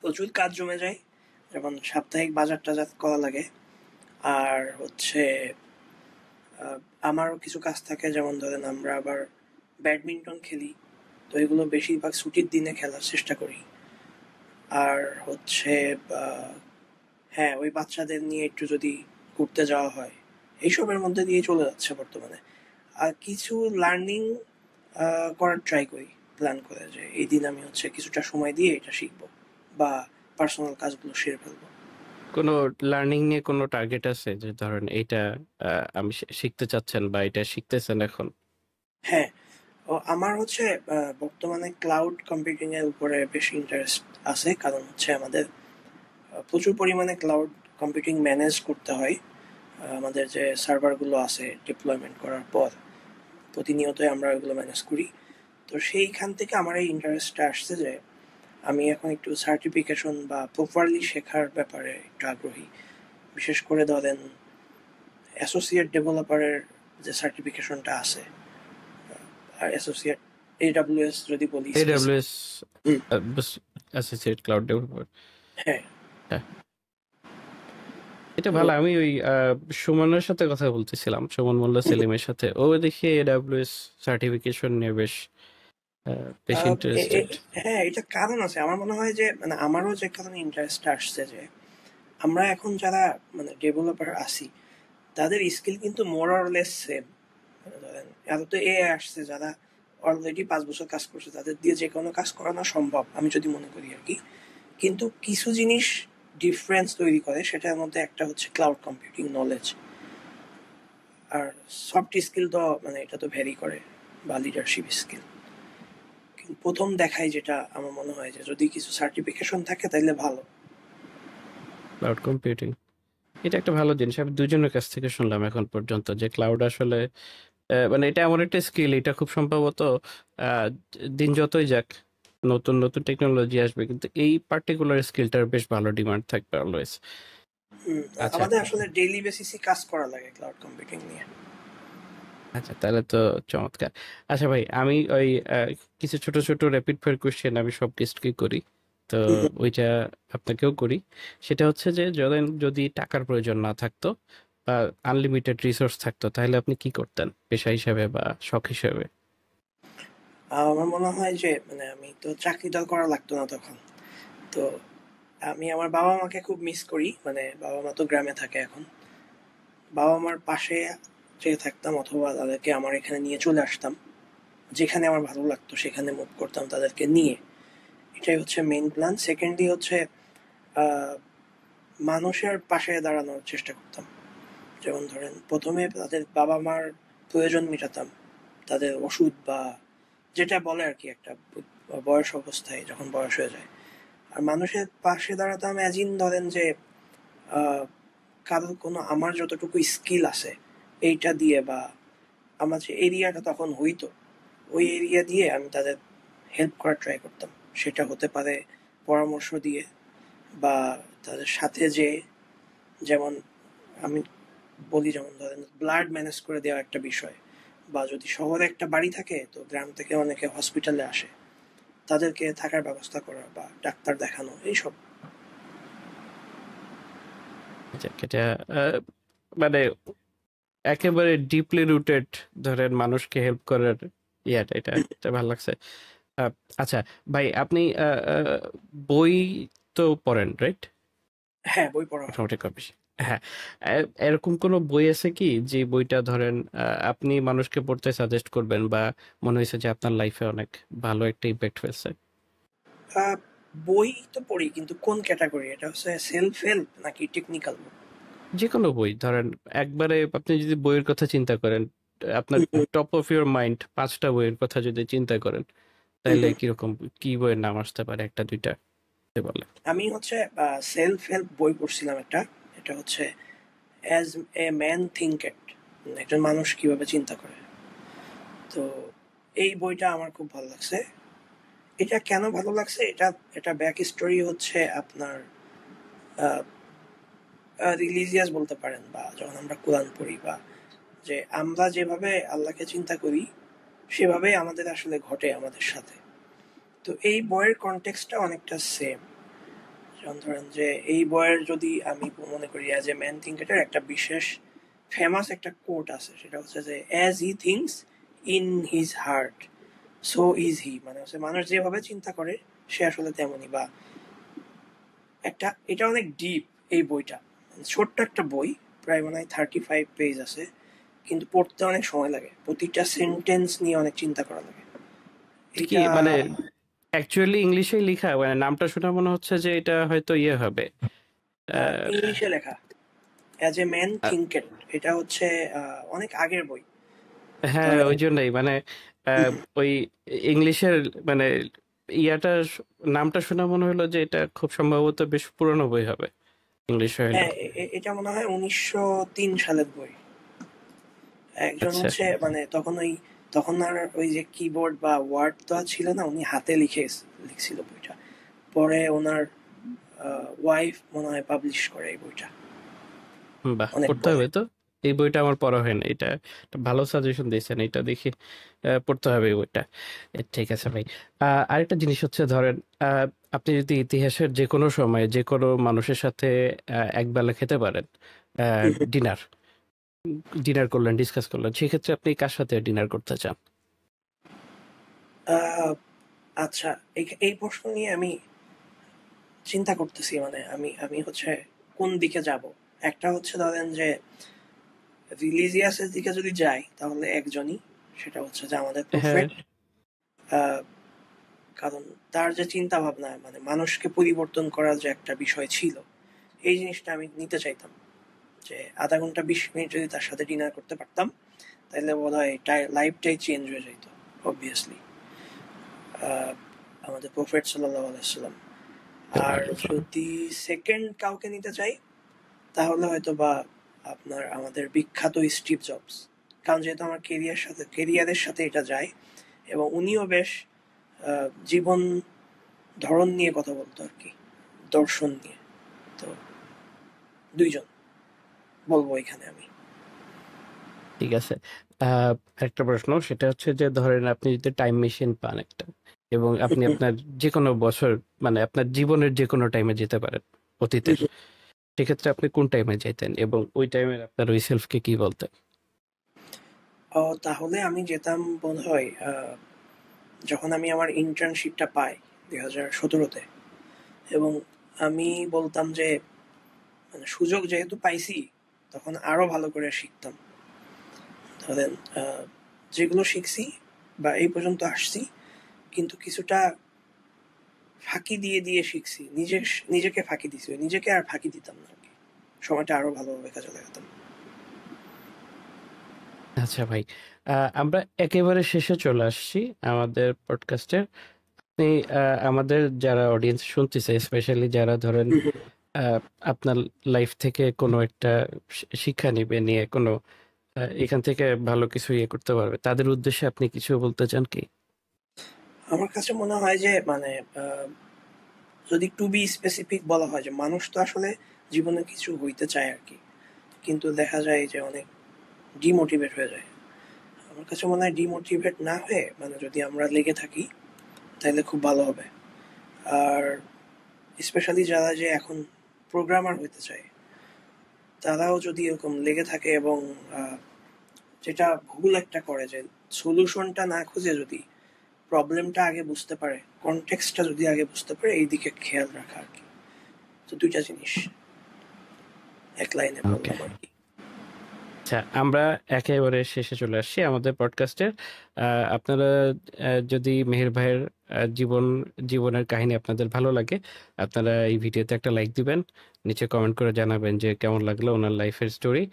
Speaker 1: প্রচুর কাজ জমে যায়, যেমন সাপ্তাহিক বাজার টাজার করা লাগে। আর হচ্ছে আমারও কিছু কাজ থাকে, যেমন ধরেন আমরা আবার ব্যাডমিন্টন খেলি, তো এগুলো বেশিরভাগ ছুটির দিনে খেলার চেষ্টা করি। আর হচ্ছে হ্যাঁ, ওই বাচ্চাদের নিয়ে একটু যদি ঘুরতে যাওয়া হয়, এইসবের মধ্যে দিয়ে চলে যাচ্ছে বর্তমানে। আর কিছু লার্নিং করার ট্রাই করি, প্ল্যান করে যে এই দিন আমি হচ্ছে কিছুটা সময় দিয়ে এটা শিখবো বা পার্সোনাল কাজগুলো সেরে ফেলবো।
Speaker 2: কোনো লার্নিং নিয়ে কোনো টার্গেট আছে যে ধরেন এইটা আমি শিখতে চাচ্ছেন বা এটা শিখতেছেন এখন?
Speaker 1: হ্যাঁ, ও আমার হচ্ছে বর্তমানে ক্লাউড কম্পিউটিং এর উপরে বেশি ইন্টারেস্ট আছে, কারণ হচ্ছে আমাদের প্রচুর পরিমাণে ক্লাউড কম্পিউটিং ম্যানেজ করতে হয়। আমাদের যে সার্ভারগুলো আছে ডিপ্লয়মেন্ট করার পর প্রতিনিয়তই আমরা ওইগুলো ম্যানেজ করি। তো সেইখান থেকে আমার এই ইন্টারেস্টটা আসছে যে আমি এখন একটু সার্টিফিকেশন বা প্রপারলি শেখার ব্যাপারে একটু আগ্রহী। বিশেষ করে ধরেন অ্যাসোসিয়েট ডেভেলপারের যে সার্টিফিকেশনটা আছে, আর অ্যাসোসিয়েট AWS যদি বলি
Speaker 2: AWS অ্যাসোসিয়েট ক্লাউড ডেভেলপার।
Speaker 1: হ্যাঁ
Speaker 2: হ্যাঁ, এটা
Speaker 1: তো
Speaker 2: ভালো। আমি ওই সুমনের সাথে কথা বলতেছিলাম, সুমন মোল্লা সেলিমের সাথে। ও দেখি AWS সার্টিফিকেশন নিয়ে বেশ বেশ
Speaker 1: আহ, এ-
Speaker 2: ইন্টারেস্টেড।
Speaker 1: এ- হ্যাঁ, এটা কারণ আছে। আমার মনে হয় যে মানে আমারও যে কারণে ইন্টারেস্ট আসছে যে আমরা এখন যারা মানে ডেভেলপার আছি তাদের স্কিল কিন্তু মোর অর লেস সেম। মানে ধরেন এত তো আসছে যারা অলরেডি 5 বছর কাজ করছে, তাদের দিয়ে যে কোনো কাজ করানো সম্ভব আমি যদি মনে করি আর কি। কিন্তু কিছু জিনিস ডিফারেন্স তৈরি করে, সেটার মধ্যে একটা হচ্ছে ক্লাউড কম্পিউটিং নলেজ। আর সফট স্কিল তো মানে এটা তো ভ্যারি করে, বা লিডারশিপ স্কিল। প্রথম দেখায় যেটা আমার মনে হয় যে যদি কিছু সার্টিফিকেশন থাকে তাহলে ভালো।
Speaker 2: ক্লাউড কম্পিউটিং এটা একটা ভালো জিনিস। আমি দুজনের কাছ থেকে শুনলাম এখন পর্যন্ত যে ক্লাউড আসলে মানে এটা এমন একটা স্কিল, এটা খুব সম্ভবত আহ, দিন যতই যাক নতুন নতুন টেকনোলজি আসবে, কিন্তু এই পার্টিকুলার স্কিলটার বেশ ভালো ডিমান্ড থাকবে অলওয়েজ। আচ্ছা
Speaker 1: আমাদের আসলে ডেইলি বেসিসে কাজ করা লাগে ক্লাউড কম্পিউটিং নিয়ে।
Speaker 2: আচ্ছা, তাহলে তো চমৎকার। আচ্ছা ভাই, আমি ওই কিছু ছোট ছোট র্যাপিড ফায়ার কোশ্চেন আমি সব টেস্টকে করি, তো ওইটা আপনাকেও করি। সেটা হচ্ছে যে যদি টাকার প্রয়োজন না থাকতো বা আনলিমিটেড রিসোর্স থাকতো, তাহলে আপনি কি করতেন পেশা হিসেবে বা শখ হিসেবে?
Speaker 1: আমার মনে হয় যে মানে আমি তো চাকরি তো আর করা লাগতো না তখন। তো আমি আমার বাবা মাকে খুব মিস করি, মানে বাবা মা তো গ্রামে থাকে এখন। বাবা মার পাশে যে থাকতাম, অথবা তাদেরকে আমার এখানে নিয়ে চলে আসতাম, যেখানে আমার ভালো লাগতো সেখানে মুভ করতাম তাদেরকে নিয়ে। এটাই হচ্ছে মেইন প্ল্যান। সেকেন্ডলি হচ্ছে আহ, মানুষের পাশে দাঁড়ানোর চেষ্টা করতাম। যেমন ধরেন প্রথমে তাদের বাবা মার প্রয়োজন মেটাতাম, তাদের ওষুধ বা যেটা বলে আর কি একটা বয়স অবস্থায় যখন বয়স হয়ে যায়। আর মানুষের পাশে দাঁড়াতাম অ্যাজিন ধরেন যে আহ, কারোর কোনো আমার যতটুকু স্কিল আছে এইটা দিয়ে, বা আমার যে এরিয়াটা তখন হইতো ওই এরিয়া দিয়ে আমি তাদের হেল্প করার ট্রাই করতাম। সেটা হতে পারে পরামর্শ দিয়ে বা তাদের সাথে যে, যেমন আমি বলি, যেমন ধরেন ব্লাড ম্যানেজ করে দেওয়া একটা বিষয়, বা যদি শহরে একটা বাড়ি থাকে তো গ্রাম থেকে অনেকে হসপিটালে আসে, তাদেরকে থাকার ব্যবস্থা করা বা ডাক্তার দেখানো এইসব।
Speaker 2: আচ্ছা, এটা আহ, মানে একেবারে ডিপলি রুটেড, ধরেন মানুষকে হেল্প করার এটা এটা ভালো লাগছে। আহ, আচ্ছা ভাই, আপনি বই তো পড়েন, রাইট?
Speaker 1: হ্যাঁ, বই পড়া হয়।
Speaker 2: মোটামুটি কম বেশি। হ্যাঁ, এরকম কোনো বই আছে কি যে বইটা ধরেন আপনি মানুষকে পড়তে সাজেস্ট করবেন বা মনে হয়েছে যে আপনার লাইফে অনেক ভালো একটা ইম্প্যাক্ট ফেলছে?
Speaker 1: আহ, বই তো পড়ি, কিন্তু কোন ক্যাটাগরি? এটা হচ্ছে সেলফ হেল্প নাকি টেকনিক্যাল বুক?
Speaker 2: যে কোনো বই ধরেন, একবারে আপনি যদি বইয়ের কথা চিন্তা করেন, আপনার টপ অফ ইউর মাইন্ড 5টা বইয়ের কথা যদি চিন্তা করেন, তাহলে কিরকম কি বইয়ের নাম আসতে পারে, একটা দুইটা? বলে?
Speaker 1: আমি হচ্ছে সেলফ হেল্প বই পড়ছিলাম একটা, এটা হচ্ছে অ্যাজ এ ম্যান থিঙ্কেট, একজন মানুষ কিভাবে চিন্তা করে। তো এই বইটা আমার খুব ভালো লাগছে। এটা কেন ভালো লাগছে, এটা ব্যাক স্টোরি হচ্ছে আপনার রিলিজিয়াস বলতে পারেন, বা যখন আমরা কোরআন পড়ি, বা যে আমরা যেভাবে আল্লাহকে চিন্তা করি সেভাবেই আমাদের আসলে ঘটে আমাদের সাথে। তো এই বইয়ের কনটেক্সটটা অনেকটা সেম। যেমন ধরেন যে এই বইয়ের যদি আমি মনে করি অ্যাজ এ ম্যান থিঙ্কেটার একটা বিশেষ ফেমাস একটা কোট আছে, সেটা হচ্ছে যে as he thinks in his heart so is he, মানে হচ্ছে মানুষ যেভাবে চিন্তা করে সে আসলে তেমনই। বা এটা অনেক ডিপ এই বইটা, ছোট্ট একটা বই, প্রায় মনে হয় 35 পেজ আছে, কিন্তু পড়তে অনেক সময় লাগে, প্রতিটা সেন্টেন্স নিয়ে অনেক চিন্তা করা লাগে
Speaker 2: কি
Speaker 1: এটা।
Speaker 2: মানে অ্যাকচুয়ালি ইংলিশেই লেখা? মানে নামটা শুনে মনে হচ্ছে যে এটা হয়তো ইয়ে হবে। আহ,
Speaker 1: ইংলিশে লেখা, অ্যাজ এ ম্যান
Speaker 2: আহ,
Speaker 1: থিঙ্কেট। এটা হচ্ছে অনেক আগের বই
Speaker 2: হ্যাঁ,
Speaker 1: ধরেন।
Speaker 2: ওই জন্যই মানে
Speaker 1: হুম,
Speaker 2: ওই ইংলিশের মানে ইয়াটা নামটা শুনে মনে হলো যে এটা খুব সম্ভবত বেশ পুরনো বই হবে ইংলিশ হইলো।
Speaker 1: হ্যাঁ, এটা মনে হয় 1903 সালের বই। একজন
Speaker 2: আচ্ছা।
Speaker 1: হচ্ছে মানে তখন আর ওই যে কিবোর্ড বা ওয়ার্ড তো আর ছিল না, উনি হাতে লিখছিল বইটা। পরে ওনার ওয়াইফ মনে হয় পাবলিশ করে এই বইটা,
Speaker 2: বাহ,
Speaker 1: অনেক
Speaker 2: পড়তে
Speaker 1: পরে।
Speaker 2: হবে তো। এই বইটা আমার পড়া হয় না। এটা একটা ভালো সাজেশন দিয়েছেন, এটা দেখি পড়তে হবে এই বইটা। ঠিক আছে ভাই। আরেকটা জিনিস হচ্ছে ধরেন, আহ, আপনি যদি ইতিহাসের যে কোনো সময় যে কোনো মানুষের সাথে একবেলা খেতে পারেন, ডিনার ডিনার করলেন, ডিসকাস করলেন, সেক্ষেত্রে আপনি কার সাথে ডিনার করতে চান?
Speaker 1: আহ, আচ্ছা, এই প্রশ্ন নিয়ে আমি চিন্তা করতেছি, মানে আমি হচ্ছে কোন দিকে যাব। একটা হচ্ছে ধরেন যে রিলিজিয়াসের দিকে যদি যাই তাহলে একজনই, সেটা হচ্ছে যে আমাদের
Speaker 2: হ্যাঁ।
Speaker 1: প্রফেট। কারণ তার যে চিন্তা ভাবনা, মানে মানুষকে পরিবর্তন করার যে একটা বিষয় ছিল, এই জিনিসটা আমি নিতে চাইতাম। যে আধা ঘন্টা 20 মিনিট যদি তার সাথে ডিনার করতে পারতাম, তাহলে বোধ হয় লাইফটাই চেঞ্জ হয়ে যেত অবভিয়াসলি। আমাদের প্রফেট সাল্লাল্লাহু আলাইহি ওয়াসাল্লাম। আর যদি সেকেন্ড কাউকে নিতে চাই তাহলে হয়তো বা আপনার আমাদের বিখ্যাত স্টিভ জবস, কারণ যেহেতু আমার কেরিয়ারের সাথে এটা যায়, এবং উনিও বেশ জীবন ধরন নিয়ে কথা বলতো আর কি, দর্শন নিয়ে। তো দুইজন বলবো এখানে আমি।
Speaker 2: ঠিক আছে। আহ একটা প্রশ্ন, সেটা হচ্ছে যে ধরেন আপনি যদি টাইম মেশিন পান একটা, এবং আপনি আপনার যে কোনো বছর, মানে আপনার জীবনের যে কোনো টাইমে যেতে পারেন অতীতের, সেক্ষেত্রে আপনি কোন টাইমে যেতেন এবং ওই টাইমের আপনার ওই সেলফকে কি বলতেন?
Speaker 1: তাহলে আমি যেতাম বোধ হয় যখন আমি আমার ইন্টার্নশিপটা পাই 2017-তে, এবং আমি বলতাম যে মানে সুযোগ যেহেতু পাইছি তখন আরো ভালো করে শিখতাম। ধরেন যেগুলো শিখছি বা এই পর্যন্ত আসছি, কিন্তু কিছুটা ফাঁকি দিয়ে দিয়ে শিখছি, নিজেকে ফাঁকি দিছি, নিজেকে আর ফাঁকি দিতাম না আর কি, সময়টা আরো ভালোভাবে কাজে লাগাতাম।
Speaker 2: আচ্ছা ভাই, আমরা একেবারে শেষে চলে আসছি আমাদের পডকাস্টের। আপনি আমাদের যারা অডিয়েন্স শুনতেছে, স্পেশালি যারা ধরেন আহ, আপনার লাইফ থেকে কোনো একটা শিক্ষা নিবে, নিয়ে কোনো এখান থেকে ভালো কিছু ইয়ে করতে পারবে, তাদের উদ্দেশ্যে আপনি কিছু বলতে চান কি?
Speaker 1: আমার কাছে মনে হয় যে মানে যদি টু বি স্পেসিফিক বলা হয়, যে মানুষ তো আসলে জীবনে কিছু হইতে চায় আর কি, কিন্তু দেখা যায় যে অনেক ডিমোটিভেট হয়ে যায়। আমার কাছে মনে হয় ডিমোটিভেট না হয়ে মানে যদি আমরা লেগে থাকি তাহলে খুব ভালো হবে। আর স্পেশালি যারা যে এখন প্রোগ্রামার হইতে চায়, তারাও যদি এরকম লেগে থাকে এবং যেটা ভুল একটা করে, যে সলিউশনটা না খুঁজে যদি প্রবলেমটা আগে বুঝতে পারে, কনটেক্সটটা যদি আগে বুঝতে পারে, এই দিকে খেয়াল রাখা আর কি। তো দুইটা জিনিস এক লাইনে
Speaker 2: ওকে।
Speaker 1: বললাম আর কি।
Speaker 2: আচ্ছা, আমরা একেবারে শেষে চলে আসছি আমাদের পডকাস্টের। আপনারা যদি মেহের ভাইয়ের জীবনের কাহিনী আপনাদের ভালো লাগে, আপনারা এই ভিডিওতে একটা লাইক দিবেন, নিচে কমেন্ট করে জানাবেন যে কেমন লাগলো ওনার লাইফের স্টোরি।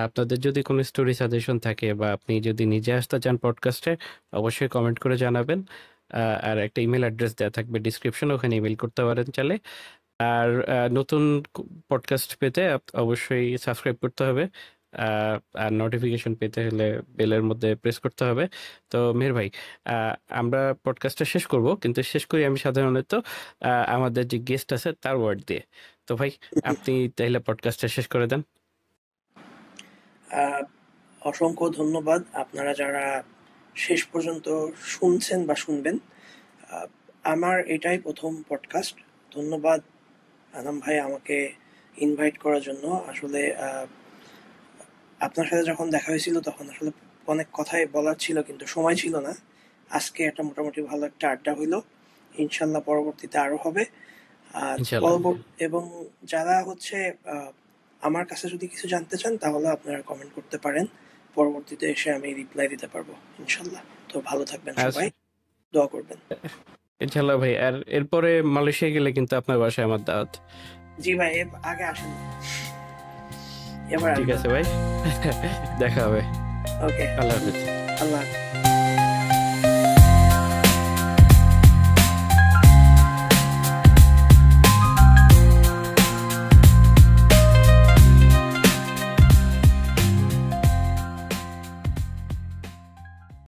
Speaker 2: আপনাদের যদি কোনো স্টোরি সাজেশন থাকে বা আপনি যদি নিজে আসতে চান পডকাস্টে, অবশ্যই কমেন্ট করে জানাবেন। আর একটা ইমেল অ্যাড্রেস দেওয়া থাকবে ডিসক্রিপশন, ওখানে ইমেল করতে পারেন চাইলে। আর নতুন পডকাস্ট পেতে অবশ্যই সাবস্ক্রাইব করতে হবে, আর নোটিফিকেশন পেতে হলে বেলের মধ্যে প্রেস করতে হবে। তো মেহের ভাই, আমরা পডকাস্টটা শেষ করব, কিন্তু শেষ করি আমি সাধারণত আমাদের যে গেস্ট আছে তার ওয়ার্ড দিয়ে। তো ভাই, আপনি তাহলে পডকাস্টটা শেষ করে দেন।
Speaker 1: অসংখ্য ধন্যবাদ আপনারা যারা শেষ পর্যন্ত শুনছেন বা শুনবেন। আমার এটাই প্রথম পডকাস্ট। ধন্যবাদ আনাম ভাই আমাকে ইনভাইট করার জন্য। আসলে আপনার সাথে যখন দেখা হয়েছিল তখন আসলে অনেক কথাই বলার ছিল, কিন্তু সময় ছিল না। আজকে একটা মোটামুটি ভালো একটা আড্ডা হইলো, ইনশাল্লাহ পরবর্তীতে আরো হবে। এবং যারা হচ্ছে আমার কাছে যদি কিছু জানতে চান তাহলে আপনারা কমেন্ট করতে পারেন, পরবর্তীতে এসে আমি রিপ্লাই দিতে পারবো ইনশাল্লাহ। তো ভালো থাকবেন সবাই, দোয়া করবেন।
Speaker 2: ইনশাল্লাহ ভাই। আর এরপরে মালয়েশিয়া গেলে কিন্তু আপনার বাসায় আমার দাওয়াত।
Speaker 1: জি ভাই, আগে আসেন, এবার
Speaker 2: ঠিক আছে ভাই, দেখা হবে।
Speaker 1: ওকে,
Speaker 2: আল্লাহ হাফেজ।
Speaker 1: আল্লাহ হাফেজ।